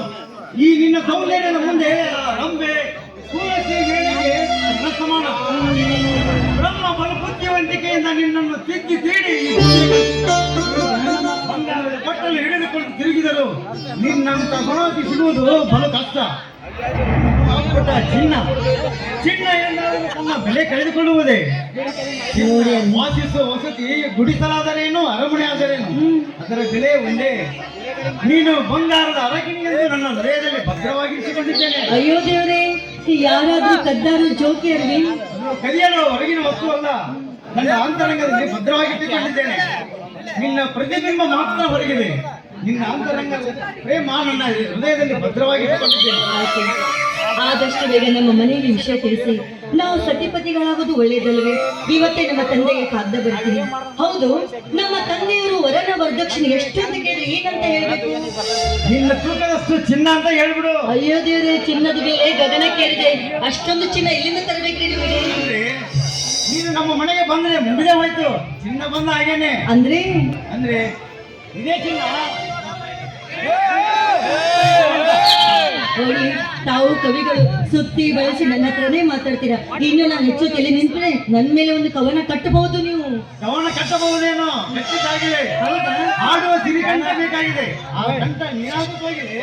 ಈ ನಿನ್ನ ಸೌಂದರ್ಯದ ಮುಂದೆ ರಂಬೆ ಸೂರಸಿ ವೇಳೆಗೆ ಸಮಾನ. ಬ್ರಹ್ಮ ಬಲಬುದ್ಧಿವಂತಿಕೆಯಿಂದ ನಿನ್ನನ್ನು ತಿದ್ದಿ ತೀಡಿ ಬಂಗಾರದ ಬಟ್ಟಲು ಹಿಡಿದುಕೊಂಡು ತಿರುಗಿದರು. ನಿನ್ನಂತ ಗುಣವತಿ ಸಿಗುವುದು ಬಲು ಕಷ್ಟ. ಪುಟ್ಟ ಚಿನ್ನ ಎಂದರೆ ತನ್ನ ಬೆಲೆ ಕಳೆದುಕೊಳ್ಳುವುದೇ. ವಾಸಿಸುವ ವಸತಿ ಗುಡಿಸಲಾದರೇನು, ಅರಮನೆ ಆದರೇನು, ಅದರ ಬೆಲೆ ಒಂದೇ. ನೀನು ಬಂಗಾರದ ಅರಗಿಣಿ ಎಂದು ನನ್ನ ಹೃದಯದಲ್ಲಿ ಭದ್ರವಾಗಿರಿಸಿಕೊಂಡಿದ್ದೇನೆ. ಅಯ್ಯೋ ದೇವರೇ, ಯಾರಾದ್ರೂ ಕದ್ದಾರು ಜೋಕಿಯರ್ವಿ? ಕದಿಯಲು ಹೊರಗಿನ ವಸ್ತು ಅಲ್ಲ, ನನ್ನ ಅಂತರಂಗದಲ್ಲಿ ಭದ್ರವಾಗಿಟ್ಟುಕೊಂಡಿದ್ದೇನೆ. ನಿನ್ನ ಪ್ರತಿಬಿಂಬ ಮಾತ್ರ ಹೊರಗಿದೆ, ನಿನ್ನ ಅಂತರಂಗ ಪ್ರೇಮ ನನ್ನ ಹೃದಯದಲ್ಲಿ ಭದ್ರವಾಗಿಟ್ಟುಕೊಂಡಿದ್ದೇನೆ. ಆದಷ್ಟು ಬೇಗ ನಮ್ಮ ಮನೆಯಲ್ಲಿ ವಿಷಯ ತಿಳಿಸಿ ನಾವು ಸತಿಪತಿಗಳಾಗೋದು ಒಳ್ಳೆಯದಲ್ವೇ? ಇವತ್ತೇ ನಮ್ಮ ತಂದೆಗೆ ಕಾಗ್ದ ಬರ್ತೀನಿ. ಹೌದು, ನಮ್ಮ ತಂದೆಯವರು ವರನ ವರದಕ್ಷಿಣೆ ಎಷ್ಟು ಅಂತ ಕೇಳಿ ಏನಂತ ಹೇಳ್ಬೇಕು? ನಿನ್ನ ತೂಕದಷ್ಟು ಚಿನ್ನ ಅಂತ ಹೇಳ್ಬಿಡು. ಅಯ್ಯೋ ದೇವರೇ, ಚಿನ್ನದ ಬೆಲೆ ಗಗನಕ್ಕೇರಿದೆ. ಅಷ್ಟೊಂದು ಚಿನ್ನ ಎಲ್ಲಿಂದ ತರಬೇಕ್ರಿ ನಿಮಗೆ? ನೀನು ನಮ್ಮ ಮನೆಗೆ ಬಂದ್ರೆ ಮುಗಿದೇ ಹೋಯ್ತು. ಚಿನ್ನ ಬಂದ ಹಾಗೇನೆ. ಅಂದ್ರೆ ಇದೇ ಚಿನ್ನ. ನೋಡಿ, ತಾವು ಕವಿಗಳು ಸುತ್ತಿ ಬಳಸಿ ನನ್ನ ಹತ್ರನೇ ಮಾತಾಡ್ತೀರಾ. ಇನ್ನು ನಾನು ಹೆಚ್ಚು ತಲೆ ನಿಂತರೆ ನನ್ನ ಮೇಲೆ ಒಂದು ಕವನ ಕಟ್ಟಬಹುದು. ನೀವು ಕವನ ಕಟ್ಟಬಹುದೇನೋ? ಕಟ್ಟಿದ್ದಾಗಿದೆ. ಆಡುವ ಸಿರಿ ಕಂಠ ಬೇಕಾಗಿದೆ. ಆ ಕಂಠ ನೀನಾಗುತ್ತಾಗಿದೆ.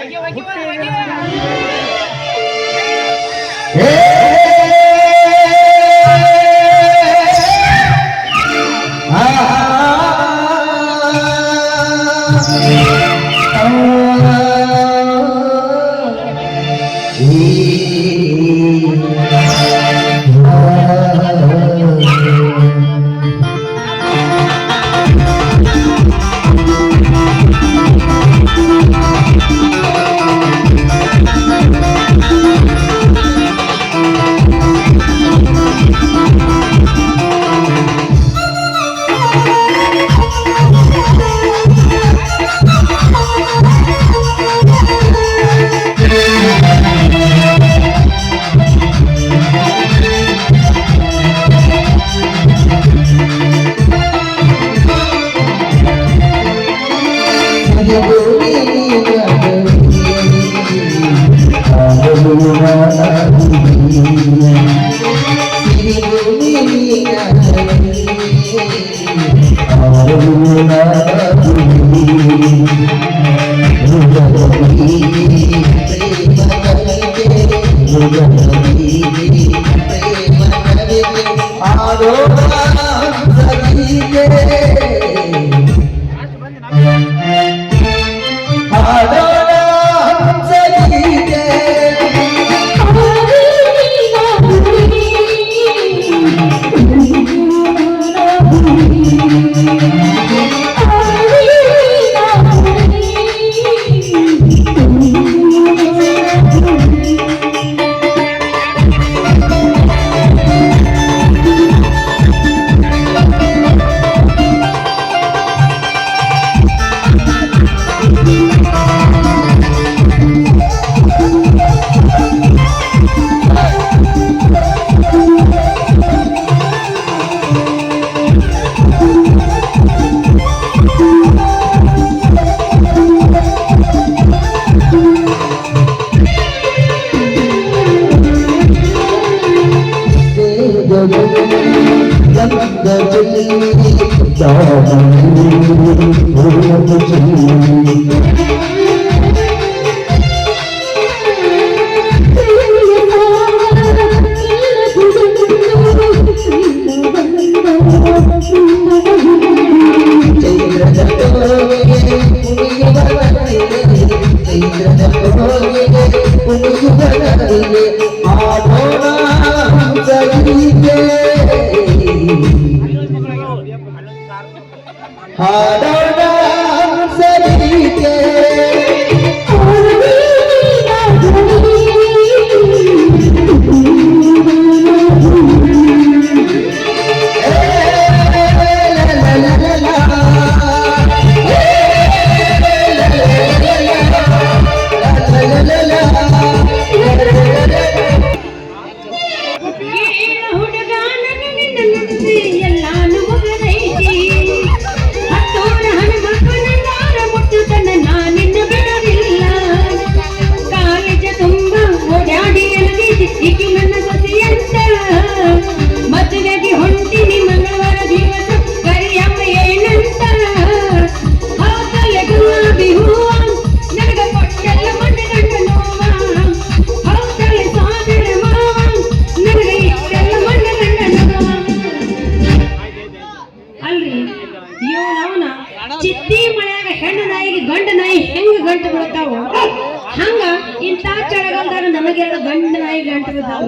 ಬಿದ್ದಾವ.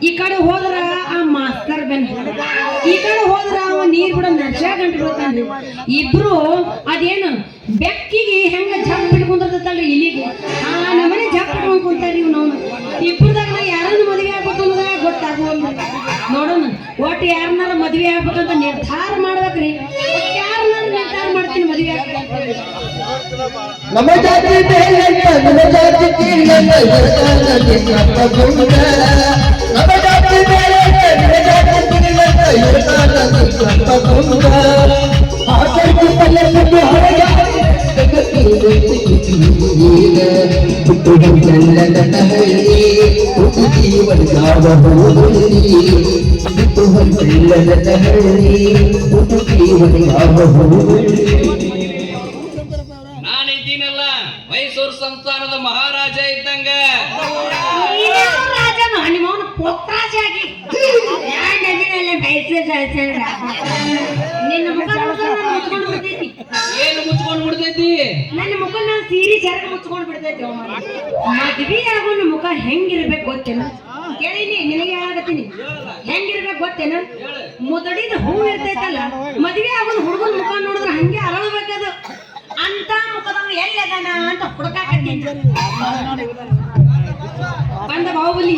ಈ ಕಡೆ ಹೋದ್ರ ಆ ಮಾಸ್ತರ್ ಬೆನ್, ಈ ಕಡೆ ಹೋದ್ರ ಅವ ನೀರ್ ಬಿಡ ನರ್ಸ ಗಂಟು ಬಿಡ್ತಾನ್ರಿ. ಇಬ್ರು ಅದೇನು ಬೆಕ್ಕಿಗೆ ಹೆಂಗ ಜಪ್ ಹಿಡ್ಕೊಂಡಿರ್ತಲ್ರಿ ಇಲ್ಲಿಗೆ ಆ ನಮ್ಮನೆ ಜಪ್ ಹಿಡ್ಕೊಂಡ್ ಕುಂತಾರಿ ಇವ್ ನಾವು. ಇಬ್ರದಾಗ ನಾ ಯಾರನ್ನ ಮದುವೆ ಆಗ್ಬೇಕು ಅನ್ನೋದ ಗೊತ್ತಾಗುವಲ್ರಿ. ನೋಡೋಣ ಒಟ್ಟು ಯಾರನ್ನಾರ ಮದುವೆ ಆಗ್ಬೇಕಂತ ನಿರ್ಧಾರ ಮಾಡ್ಬೇಕ್ರಿ. ಯಾರನ್ನಾರ ನಿರ್ಧಾರ ಮಾಡ್ತೀನಿ ಮದುವೆ ಆಗ್ಬೇಕಂತ. ನಮ್ಮ ಜಾತಿ ಬೇಲಂತ ನಮ್ಮ ಜಾತಿ ಕೀಳಂತ ಇರತಾನ ನಿನ್ನಪ್ಪ ಗುಂಡ. ನಮ್ಮ ಜಾತಿ ಬೇಲಂತ ನಮ್ಮ ಜಾತಿ ಕೀಳಂತ ಇರತಾನ ನಿನ್ನಪ್ಪ ಗುಂಡ. ಆಕೈತಿ ಪಲ್ಲಕ್ಕಿಗೆ ಹೊರಗಾಡಿ ಜಗತ್ತಿ ಬೆಟ್ಟಿಗೆ ಬಿಟ್ಟು ಬಂದಲ್ಲದ ಹಳ್ಳಿ ಹುಟ್ಟು ಜೀವನಗಾವ ಹೋಗಲಿ. ಬಿಟ್ಟು ಬಂದಲ್ಲದ ಹಳ್ಳಿ ಹುಟ್ಟು ಜೀವನಗಾವ ಹೋಗಲಿ. ನಾನಿದ್ದೀನಲ್ಲ ಮೈಸೂರು ಸಂಸ್ಥಾನದ ಮಹಾರಾಜ ಇದ್ದಂಗ. ರಾಜನ ನಿಮ್ಮವನು ಪೋತ್ರಾಜ ಆಗಿ ನಿನ್ನ ಮುಖ ಮುಚ್ಕೊಂಡು ಬಿಡ್ತೈತಿ. ಏನು ಮುಚ್ಕೊಂಡು ಬಿಡ್ತೈತಿ? ನನ್ನ ಮುಖ ನಾನು ಸೀರೆ ಜರಗ ಮುಚ್ಕೊಂಡು ಬಿಡ್ತೈತಿ. ಮದ್ವಿ ಆಗೋನ ಮುಖ ಹೆಂಗಿರ್ಬೇಕು ಗೊತ್ತೇನ? ಕೇಳಿನಿ ನಿನಗೆ ಹೇಳಾಕತ್ತೀನಿ. ಹೆಂಗಿರ್ಬೇಕು ಗೊತ್ತೇನ? ಮುದಡಿದ ಹೂ ಇರ್ತೈತಲ್ಲ, ಮದ್ವೆ ಆಗೋನ ಹುಡುಗನ ಮುಖ ನೋಡಿದ್ರೆ ಹಂಗೆ ಅರಳಬೇಕದು. ಅಂತ ಮುಖದವ ಎಲ್ಲದನ ಅಂತ ಹುಡುಕಾಕತ್ತೀನಿ. ಬಂದ ಬಾಹುಬಲಿ.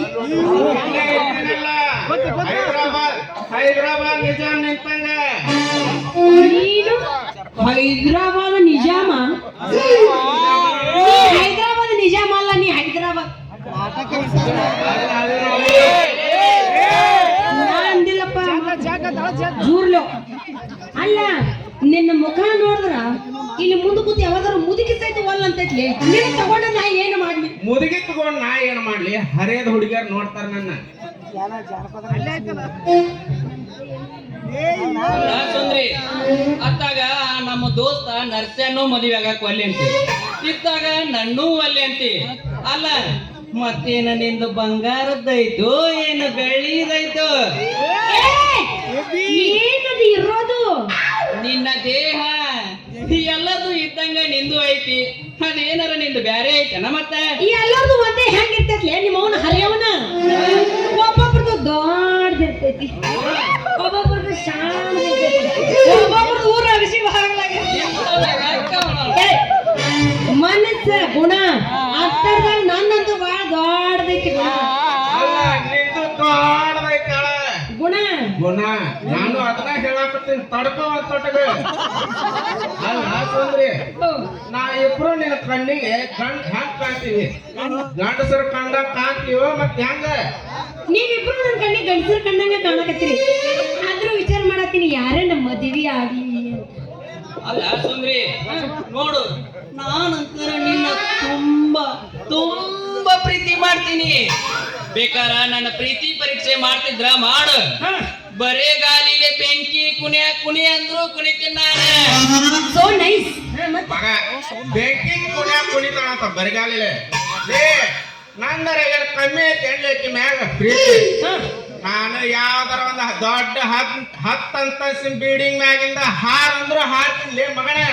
ಹೈದರಾಬಾದ್ ನಿಜಾಮ್ ನಿಂತಂಗ. ನೀನು ಹೈದರಾಬಾದ್ ನಿಜಾಮ? ಹೈದರಾಬಾದ್ ನಿಜಾಮ ಅಲ್ಲ, ನೀ ಹೈದರಾಬಾದ್. ಅಂದಿಲ್ಲಪ್ಪ ಜೂರ್ಲೋ ಅಲ್ಲ. ನಿನ್ನ ಮುಖ ನೋಡಿದ್ರ ಇಲ್ಲಿ ಮುಂದೆ ಕೂತಿ ಯಾವ್ದಾರು ಮುದುಕಿ ಸೈತ ಒಲ್ಲ ಅಂತೈತ್ಲಿ. ನೀನು ತಗೊಂಡ ನಾ ಏನು ಮಾಡ್ಲಿ? ಮುದುಗಿ ತಗೊಂಡ್ ನಾ ಏನ್ ಮಾಡ್ಲಿ? ಹರಿಯದ ಹುಡುಗಿಯರ್ ನೋಡ್ತಾರ ನನ್ನ. ಸುಂದ್ರಿ ಅತ್ತಾಗ ನಮ್ಮ ದೋಸ್ತ ನರ್ಸ್ಯಾನು ಮದುವೆ ಆಗಕ್ ಒಲ್ಲೆ ಅಂತಿ, ಇತ್ತಾಗ ನನ್ನೂ ಒಲ್ಲೆ ಅಂತಿ. ಅಲ್ಲ ಮತ್ತೇನ ನಿಂದು ಬಂಗಾರದ್ದೈತು ಏನು ಬೆಳ್ಳಿದೈತು? ಏನದು ಇರೋದು? ನಿನ್ನ ದೇಹ ಎಲ್ಲದು ಇದ್ದಂಗ ನಿಂದು ಐತಿ, ಅದೇನಾರ ನಿಂದು ಬ್ಯಾರೆ ಐತನ? ಮತ್ತೆ ಈ ಎಲ್ಲರದು ಒಂದೇ ಹೆಂಗಿರ್ತೈತ್ಲೆ ನಿಮ್ಮ ಅವನ ಹರಿಯವನ? ಒಬ್ಬೊಬ್ರದ್ದು ದೊಡ್ಡದಿರ್ತೈತಿ, ಒಬ್ಬೊಬ್ರದ್ದು ಶಾಂತಿರ್ತೈತಿ, ಒಬ್ಬೊಬ್ರದ್ದು ಊರ ಅರಿಸಿ ಮನಸ್ಸ ಗುಣ ಅತ್ತರ್ದಾಗ ನನ್ನಂತೂ ಬಹಳ ದೊಡ್ಡದೈತಿ ಗುಣ. ಗುಣ ನಾನು ಅದನ್ನ ಹೇಳಾಕತ್ತೀನಿ. ತಡ್ಕೋ ತೊಟಗ ಅಲ್ಲ ಸುಂದ್ರಿ, ನಾ ಇಬ್ರು ನಿನ್ನ ಕಣ್ಣಿಗೆ ಹ್ಯಾಂಗ್ ಕಾಣ್ತೀವಿ? ಗಂಡಸರು ಕಂಡಂಗ ಕಾಣ್ತೀವೋ ಮತ್ತೆ ಹೆಂಗ? ನೀವಿಬ್ರು ನನ್ನ ಕಣ್ಣಿಗೆ ಗಂಡಸರ ಕಂಡಂಗ ಕಾಣಕತ್ತೀರಿ. ಆದ್ರೂ ವಿಚಾರ ಮಾಡತ್ತೀನಿ ಯಾರೇ ನಮ್ಮ ಮದುವೆ ಆಗ್ಲಿ ಅಂತ. ಅಲ್ಲ ಸುಂದ್ರಿ ನೋಡು, ನಾನಂತರ ನಿನ್ನ ತುಂಬಾ ತುಂಬಾ ಪ್ರೀತಿ ಮಾಡ್ತೀನಿ. ಬೇಕಾರ ನನ್ನ ಪ್ರೀತಿ ಪರೀಕ್ಷೆ ಮಾಡ್ತಿದ್ರ ಮಾಡು. ಬರೇ ಗಾಲಿಗೆ ಬೆಂಕಿ ಕುಣಿಯ ಕುಣಿ ಅಂದ್ರು ಕುಣಿತೀನಿ ನಾನು. So nice. ಮಗ ಬೆಂಕಿ ಕುಣಿತಾನಂತ ಬರಿಗಾಲಿಲೆ. ನಂದರ ಏನು ಕಮ್ಮಿ ಐತಿ ಎಣ್ಣೆ ಮ್ಯಾಗ ಪ್ರೀತಿ? ನಾನು ಯಾವ್ದಾರ ಒಂದು ದೊಡ್ಡ ಹತ್ತು ಅಂತಸ್ತಿನ ಬಿಲ್ಡಿಂಗ್ ಮ್ಯಾಗಿಂದ ಹಾರಂದ್ರು ಹಾರ್ತೀನಿ ಮಗನೇ.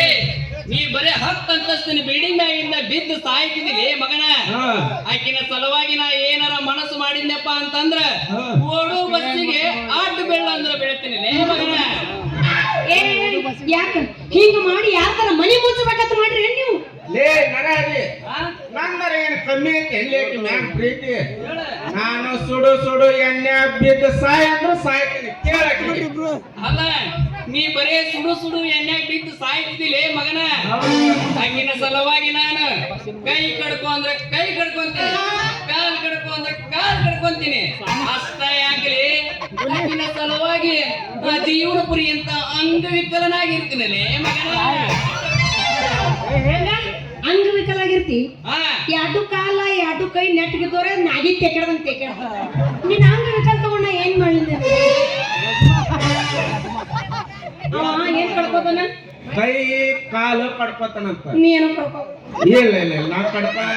ಏ ನೀ ಬರೇ 10 ಅಂತಸ್ತಿನ ಬಿಲ್ಡಿಂಗ್ ಮ್ಯಾಗಿಂದ ಬಿದ್ದು ಸಾಯ್ತಿದ್ದಿಲಿ ಮಗನ. ಆಕಿನ ಸಲುವಾಗಿ ನಾ ಏನಾರ ಮನಸ್ಸು ಮಾಡಿದ್ನಪ್ಪ ಅಂತಂದ್ರ ಓಡು ಬಸ್ಸಿಗೆ ಆಟ ಬೆಳ್ಳ ಅಂದ್ರ ಬೆಳಿತೀನಿ ಲೇ ಮಗನ. ಏ ಯಾಕ ಹಿಂಗ ಮಾಡಿ ಯಾರ ಮನೆ ಮುಚ್ಚಬೇಕಂತ ಮಾಡ್ರಿ ನೀವು? ಲೇ ನರಹರಿ, ನಂದರ ಏನು ಕಮ್ಮಿ ಐತಿ ಎಲ್ಲಿ ಮ್ಯಾಗ ಪ್ರೀತಿ? ನಾನು ಸುಡು ಸುಡು ಎಣ್ಣೆ ಬಿದ್ದು ಸಾಯ್ ಅಂದ್ರು ಸಾಯ್ತೀನಿ. ಕೇಳಕ್ಕೆ ಅಲ್ಲ ನೀ ಬರೇ ಸುಡು ಸುಡು ಎಣ್ಣೆ ಬಿದ್ದು ಸಾಯ್ತಿದ್ದಿಲೇ ಮಗನ. ಹಂಗಿನ ಸಲುವಾಗಿ ನಾನು ಕೈ ಕಡ್ಕೊ ಅಂದ್ರೆ ಕೈ ಕಡ್ಕೊಂತೀನಿ, ಕಾಲ್ ಕಡ್ಕೊ ಅಂದ್ರೆ ಕಾಲ್ ಕಡ್ಕೊಂತೀನಿ. ಅಷ್ಟ ಯಾಕಲಿ ಹಂಗಿನ ಸಲುವಾಗಿ ಆ ಜೀವನ ಪುರಿ ಅಂತ ಅಂಗವಿಕಲನಾಗಿರ್ತೀನಲೇ ಮಗನ. ಅಂಗವಿಕಲಾಗಿರ್ತಿ? ಎರಡು ಕಾಲ ಎರಡು ಕೈ ನೆಟ್ಗಿದ್ದವ್ರೆ ನಾಗಿ ತೆಕೆಡ್ದಂತ ತೆಕೆಡ. ನೀನ್ ಅಂಗವಿಕಲ ತಗೊಂಡ ಏನ್ ಮಾಡಿದ್ದೆ? ಏನ್ ಕಡ್ಕೋತಾನ? ಕೈ ಕಾಲು ಕಡ್ಕೋತಾನಂತ. ನೀ ಏನೋ ಕಡ್ಕೋ. ಇಲ್ಲ ಇಲ್ಲ ನಾ ಕಡ್ಕೊಳ್ಳ.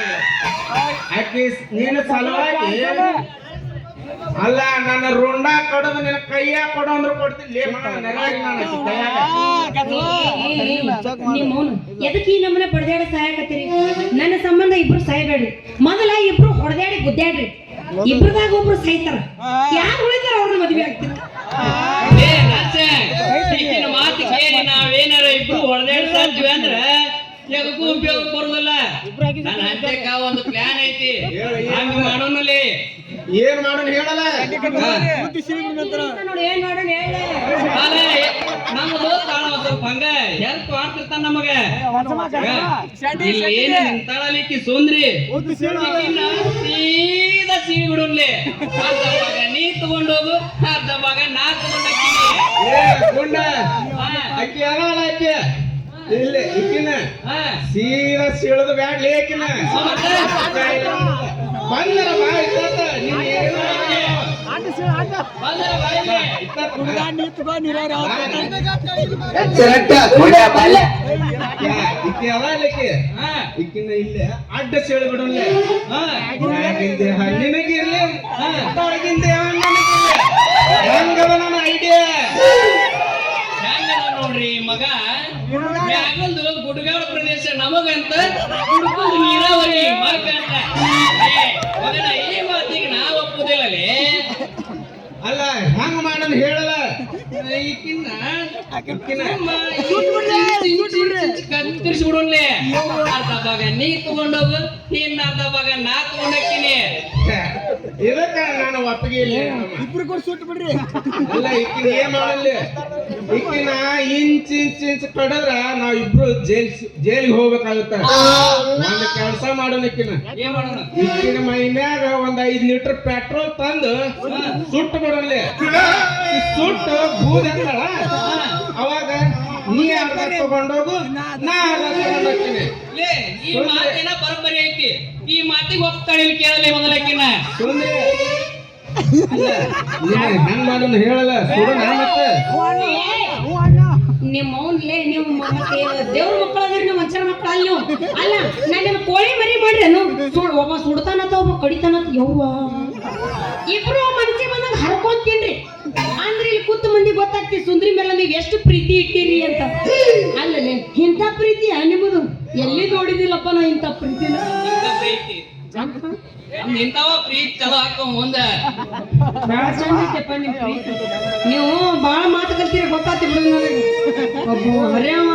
ಆಕಿ ನೀನು ಸಲುವಾಗಿ ಅಲ್ಲ ನನ್ನ ರುಂಡ ಕೊಡೋದು ನಿನ್ನ ಕೈಯ ಕೊಡು ಅಂದ್ರೆ ಕೊಡ್ತೀನಿ ಲೇ ಮಗ ನೆರವಾಗಿ ನಾನು ಆಕಿ ಕೈಯಾಗ. ನಿಮ್ಮವನು ಎದಕ್ಕೆ ಈ ನಮ್ಮನೆ ಬಡ್ದಾಡಿ ಸಾಯಕತ್ತೀರಿ? ನನ್ನ ಸಂಬಂಧ ಇಬ್ರು ಸಾಯಬೇಡ್ರಿ. ಮೊದಲ ಇಬ್ರು ಹೊಡೆದಾಡಿ ಗುದ್ದಾಡ್ರಿ. ಇಬ್ರದಾಗ ಒಬ್ರು ಸಾಯ್ತಾರ. ಯಾರು ಉಳಿತಾರ ಅವ್ರನ್ನ ಮದುವೆ ಆಗ್ತಿರ. ಈಗಿನ ಮಾತು ಕೇಳಿ ನಾವೇನಾರ ಇಬ್ರು ಹೊಡೆದಾಡ್ತೀವಿ ಅಂದ್ರ ಎದಕ್ಕೂ ಉಪಯೋಗ ಬರುದಿಲ್ಲ. ನನ್ನ ಅಂತ್ಯಕ್ಕ ಒಂದು ಪ್ಲಾನ್ ಐತಿ, ಹಂಗ ಮಾಡೋನಲ್ಲಿ. ಏನ್ ಮಾಡೋಣ ಹೇಳಲ್ಲ. ನೋಡಿ ಏನ್ ಮಾಡೋಣ ಹೇಳ. ನಮ್ದು ತಾಳ ಸ್ವಲ್ಪ ಹಂಗ ಹೆಲ್ಪ್ ಮಾಡ್ತಿರ್ತಾನ ನಮಗ. ಇಲ್ಲಿ ಏನು ನಿಂತಾಳಲಿಕ್ಕಿ ಸುಂದ್ರಿ ಸೀದಾ ಸೀಳಿ ಬಿಡುನ್ಲಿ. ಅರ್ಧ ಭಾಗ ನೀ ತಗೊಂಡೋಗು, ಅರ್ಧ ಭಾಗ ನಾ ತಗೊಂಡೋಗ್ತೀನಿ. ಗುಂಡ ಅಕ್ಕಿ ಅಲ್ಲ ಅಕ್ಕಿ ಇಲ್ಲ ಇಕ್ಕಿನ ಸೀದಾ ಸೀಳದು ಬ್ಯಾಡ್ಲಿ ಆಕಿನ ಬಂದರ ಬಾಯ್ ನೀನ್ ಇಕ್ಕಿನ ಇಲ್ಲೇ ಅಡ್ಡ ಸೀಳು ಬಿಡೋನ್ಲೆ. ನಿನಗಿರ್ಲಿ ತೊಳಗಿಂದ ಹಂಗದ ನನ್ನ ಐಡಿಯಾ. ನೋಡ್ರಿ ಮಗ ಮ್ಯಾಗಲ್ದು ಗುಡ್ಗಾಡ ಪ್ರದೇಶ ನಮಗಂತ ಹುಡುಕುದು ನೀರಾವರಿ ಮಗಂತ. ಮಗನ ಈ ಮಾತಿಗೆ ನಾವು ಒಪ್ಪುದಿಲ್ಲಲೇ. ಅಲ್ಲ ಹಂಗ ಮಾಡೋಣ ಹೇಳಲ್ಲ. ಕತ್ತರಿಸಿ ಬಿಡೋನ್ಲೆ. ಅರ್ಧ ಭಾಗ ನೀ ತಗೊಂಡೋಗು, ಇನ್ನ ಅರ್ಧ ಭಾಗ ನಾ ತಗೊಂಡೋಗ್ತೀನಿ. ಇದಕ್ಕ ನಾನು ಒಪ್ಪಿಗೆ ಇಲ್ಲ. ಇಬ್ರು ಕೂಡ ಸುಟ್ಟು ಬಿಡ್ರಿ. ಅಲ್ಲ ಇಕ್ಕಿನ ಏನ್ ಮಾಡಲ್ಲಿ, ಇಕ್ಕಿನ ಇಂಚ್ ಕಡದ್ರ ನಾವ್ ಇಬ್ರು ಜೈಲಿಗೆ ಹೋಗ್ಬೇಕಾಗುತ್ತ. ಒಂದು ಕೆಲಸ ಮಾಡೋಣ ಇಕ್ಕಿನ. ಏನ್ ಮಾಡೋಣ? ಇಕ್ಕಿನ ಮೈನ್ಯಾಗ ಒಂದ್ 5 ಲೀಟರ್ ಪೆಟ್ರೋಲ್ ತಂದು ಸುಟ್ಟು ಬಿಡಲ್ಲಿ. ಸುಟ್ಟು ಬೂದ್ ಅಂತಾಳ. ಅವಾಗ ನೀ ಅರ್ಧ ತಗೊಂಡೋಗು, ನಾ ಅರ್ಧ ತಗೊಂಡೋಗ್ತೀನಿ. ಲೇ ಈ ಮಾತಿನ ಬರೋಬ್ಬರಿ ಐತಿ. ಈ ಮಾತಿಗೆ ಒಪ್ತಾಳೆ ಕೇಳಲಿ ಮೊದಲಕ್ಕಿನ. ಸುಂದ್ರಿ ಹೆಂಗ್ ಮಾಡೋಣ ಹೇಳಲ್ಲ. ಸುಡು ನಾ ಮತ್ತೆ ನಿಮ್ಮ ಅವ್ನ್ಲೇ ನೀವು ಮತ್ತೆ ದೇವ್ರ ಮಕ್ಕಳು ಅದ್ರಿ, ನೀವು ಮಂಚರ ಮಕ್ಕಳು ಅಲ್ಲಿ ನೀವು. ಅಲ್ಲ ನಾನು ನಿಮ್ಮ ಕೋಳಿ ಮರಿ ಮಾಡ್ರಿ ಅನ್ನು ಒಬ್ಬ ಸುಡ್ತಾನತ್ತ ಒಬ್ಬ ಕಡಿತಾನತ್ತ. ಯವ್ವ ಇಬ್ರು ಮನಸ್ಸಿಗೆ ಬಂದಾಗ ಹರ್ಕೊಂತೀನ್ರಿ ಅಂದ್ರೆ ಇಲ್ಲಿ ಕೂತು ಮಂದಿ ಗೊತ್ತಾಗ್ತಿ ಸುಂದ್ರಿ ಮೇಲೆ ನೀವು ಎಷ್ಟು ಪ್ರೀತಿ ಇಟ್ಟಿರಿ ಅಂತ. ಅಲ್ಲೇ ಇಂಥ ಪ್ರೀತಿಯ ನಿಮ್ಮದು ಎಲ್ಲಿ ನೋಡಿದಿಲ್ಲಪ್ಪ ನಾ ಇಂಥ ಪ್ರೀತಿನ. ಪ್ರೀತಿ ನಿಂತವ ಪ್ರೀತಿ ಚಲೋ ಹಾಕೋ ಮುಂದ. ನೀವು ಬಾಳ ಮಾತು ಕಲ್ತೀರಿ ಗೊತ್ತಾಗ್ತಿ ಬಿಡು ನನಗೆ. ಒಬ್ಬ ಹರ್ಯಾವ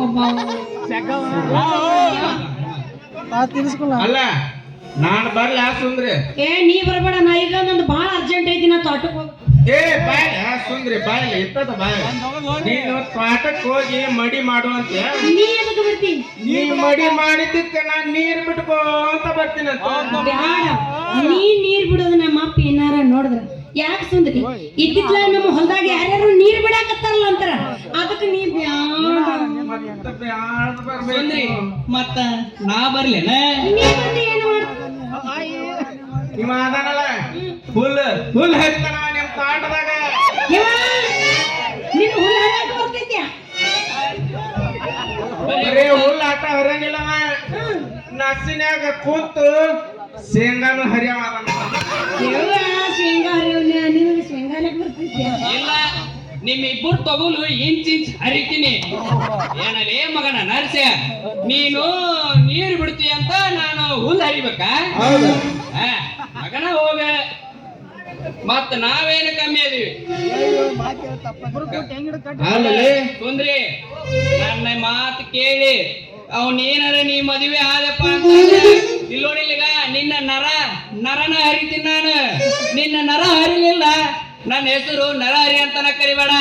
ಒಬ್ಬ ಅಲ್ಲ ನಾನ್ ಬರ್ಲ ಸುಂದ್ರಿ. ನೀ ಬರಬೇಡ, ನಾ ಈಗ ನಂದು ಬಾಳ ಅರ್ಜೆಂಟ್ ಐತಿ, ನಾ ತೋಟಕ್ಕೆ ಹೋಗ. ಬಾಯ್ ಸುಂದ್ರಿ ಬಾಯ್ ಇರ್ತದ ಬಾಯ್. ನೀನು ತೋಟಕ್ಕೆ ಹೋಗಿ ಮಡಿ ಮಾಡುವಂತ. ನೀ ಎದಕ್ಕೆ ಬರ್ತೀನಿ? ನೀ ಮಡಿ ಮಾಡಿದ್ದಕ್ಕೆ ನಾನ್ ನೀರ್ ಬಿಟ್ಕೋ ಅಂತ ಬರ್ತೀನಿ ಅಂತ. ಬ್ಯಾಡ, ನೀ ನೀರ್ ಬಿಡೋದು ನಮ್ಮ ಅಪ್ಪ ಏನಾರ ನೋಡಿದ್ರ ಯಾಕೆ ಸುಂದ್ರಿ ಇದ್ದಿದ್ಲ ನಮ್ಮ ಹೊಲದಾಗ ಯಾರ್ಯಾರು ನೀರ್ ಬಿಡಾಕತ್ತಾರಲ್ಲ ಅಂತಾರ. ಅದಕ್ಕೆ ನೀ ಸುಂದ್ರಿ ಮತ್ತ ನಾ ಬರ್ಲೇನ? ಏನು ಇವ ಅದಾನಲ್ಲ ಹುಲ್ ಹರಿತಾನ ನಿಮ್ ತೋಟದಾಗ. ನಿನ್ ಹುಲ್ ಹರಿಯಾಕ ಬರ್ತೈತ್ಯಾ? ಬರೀ ಹುಲ್ ಆಟ ಹರಿಯಂಗಿಲ್ಲವ. ನಸಿನ್ಯಾಗ ಕೂತು ಶೇಂಗಾನು ಹರಿಯವ. ಶೇಂಗಾ ಹರಿಯವನ ನಿನಗೆ ಶೇಂಗಾನೇ ಬರ್ತೈತ್ಯಾ? ಇಲ್ಲ ನಿಮ್ಮಿಬ್ಬರು ತಗೊಲು ಇಂಚ್ ಹರಿತೀನಿ. ಏನಲೇ ಮಗನ ನರ್ಸೆ, ನೀನು ನೀರು ಬಿಡ್ತೀಯ ಅಂತ ನಾನು ಹುಲ್ಲು ಹರಿಬೇಕಾ? ಮಗನ ಹೋಗ. ಮತ್ತ ನಾವೇನು ಕಮ್ಮಿ ಅದೀವಿ ಸುಂದ್ರಿ. ನನ್ನ ಮಾತು ಕೇಳಿ ಅವನೇನಾರ ನೀ ಮದುವೆ ಆದಪ್ಪ ಅಂತಂದ್ರೆ ಇಲ್ಲೋಡಿಲ್ಗ ನಿನ್ನ ನರನ ಹರಿತೀನಿ ನಾನು. ನಿನ್ನ ನರ ಹರಿಲಿಲ್ಲ ನನ್ನ ಹೆಸರು ನರಹರಿ ಅಂತನ ಕರಿಬೇಡ.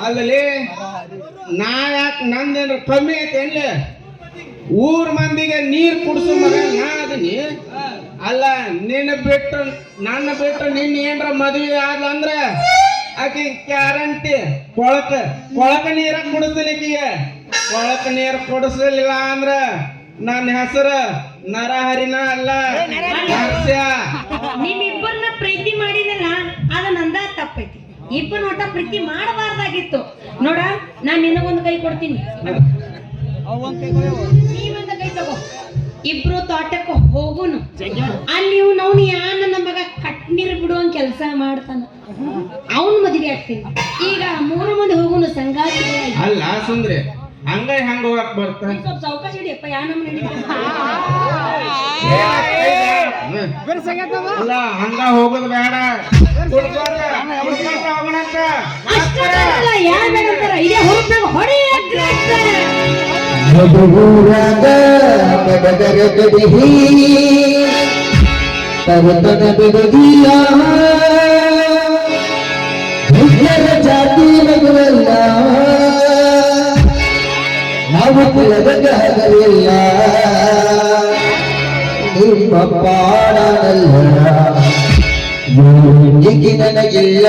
ಅಲ್ಲಿ ನಾ ಯಾಕೆ ನಂದೇನು ಕಮ್ಮಿ ಐತೆ ಎಲ್ಲಿ? ಊರ್ ಮಂದಿಗೆ ನೀರ್ ಕುಡ್ಸು ಮಗ ನಾ ಅದೀನಿ. ಅಲ್ಲ ನನ್ನ ಬಿಟ್ಟು ನಿನ್ನ ಏನ್ರ ಮದುವೆ ಆದ್ಲ ಅಂದ್ರ ಆಕಿ ಗ್ಯಾರಂಟಿ ಕೊಳಕ ನೀರ ಕುಡಿಸ್ಲಿಕ್ಕೆ. ಕೊಳಕ ನೀರ್ ಕುಡಿಸಲಿಲ್ಲ ಅಂದ್ರ ನನ್ನ ಹೆಸರು ನರಹರಿನ ಅಲ್ಲ ನರಸ್ಯ. ನಿಮ್ಮಿಬ್ಬರನ್ನ ಪ್ರೀತಿ ಮಾಡಿದಲ್ಲ ಅದ ನಂದ ತಪ್ಪೈತಿ. ಇಬ್ಬರು ಒಟ್ಟ ಪ್ರೀತಿ ಮಾಡಬಾರ್ದಾಗಿತ್ತು. ನೋಡ ನಾನ್ ನಿನಗೊಂದು ಕೈ ಕೊಡ್ತೀನಿ, ನೀವೊಂದು ಕೈ ತಗೋ. ಇಬ್ರು ತೋಟಕ್ಕೆ ಹೋಗುನು. ಅಲ್ಲಿ ನಾವು ಯಾನ ನಮಗ ಕಟ್ ನೀರು ಬಿಡುವಂಗೆ ಕೆಲಸ ಮಾಡ್ತಾನ ಅವನ್ ಮದ್ವೆ ಆಗ್ತೀನಿ ಈಗ 3 ಮಂದಿ ಹೋಗುನು ಸಂಗಾತಿಗಳಾಗಿ ಅಲ್ಲ ಸುಂದ್ರಿ ಹಂಗ ಹೆಂಗ ಹೋಗಕ್ ಬರ್ತ ಸ್ವಲ್ಪ ಸಾವಕಾಶ ಹಿಡಿಯಪ್ಪ ಯಾ ನಮ್ಮ ಅಲ್ಲ ಹಂಗ ಹೋಗೋದು ಬೇಡ ಹೋಗೋಣಂತ ಯಾರು ಬೇಡ ಅಂತಾರ ಇದೇ ಹೊರತಾಗ ಹೊಡಿ ಮಧುರಾಗ ಬಡಗರ ಗಡಿಹಿ ತರತನ ಬಿಡದಿಯ ಮುಖ್ಯರ ಜಾತಿ ಮಗುವಲ್ಲ ನಾವು ಕುಲದಗಲಿಲ್ಲ ನಿಮ್ಮ ಪಾಡನಲ್ಲ ಈಗ ನನಗಿಲ್ಲ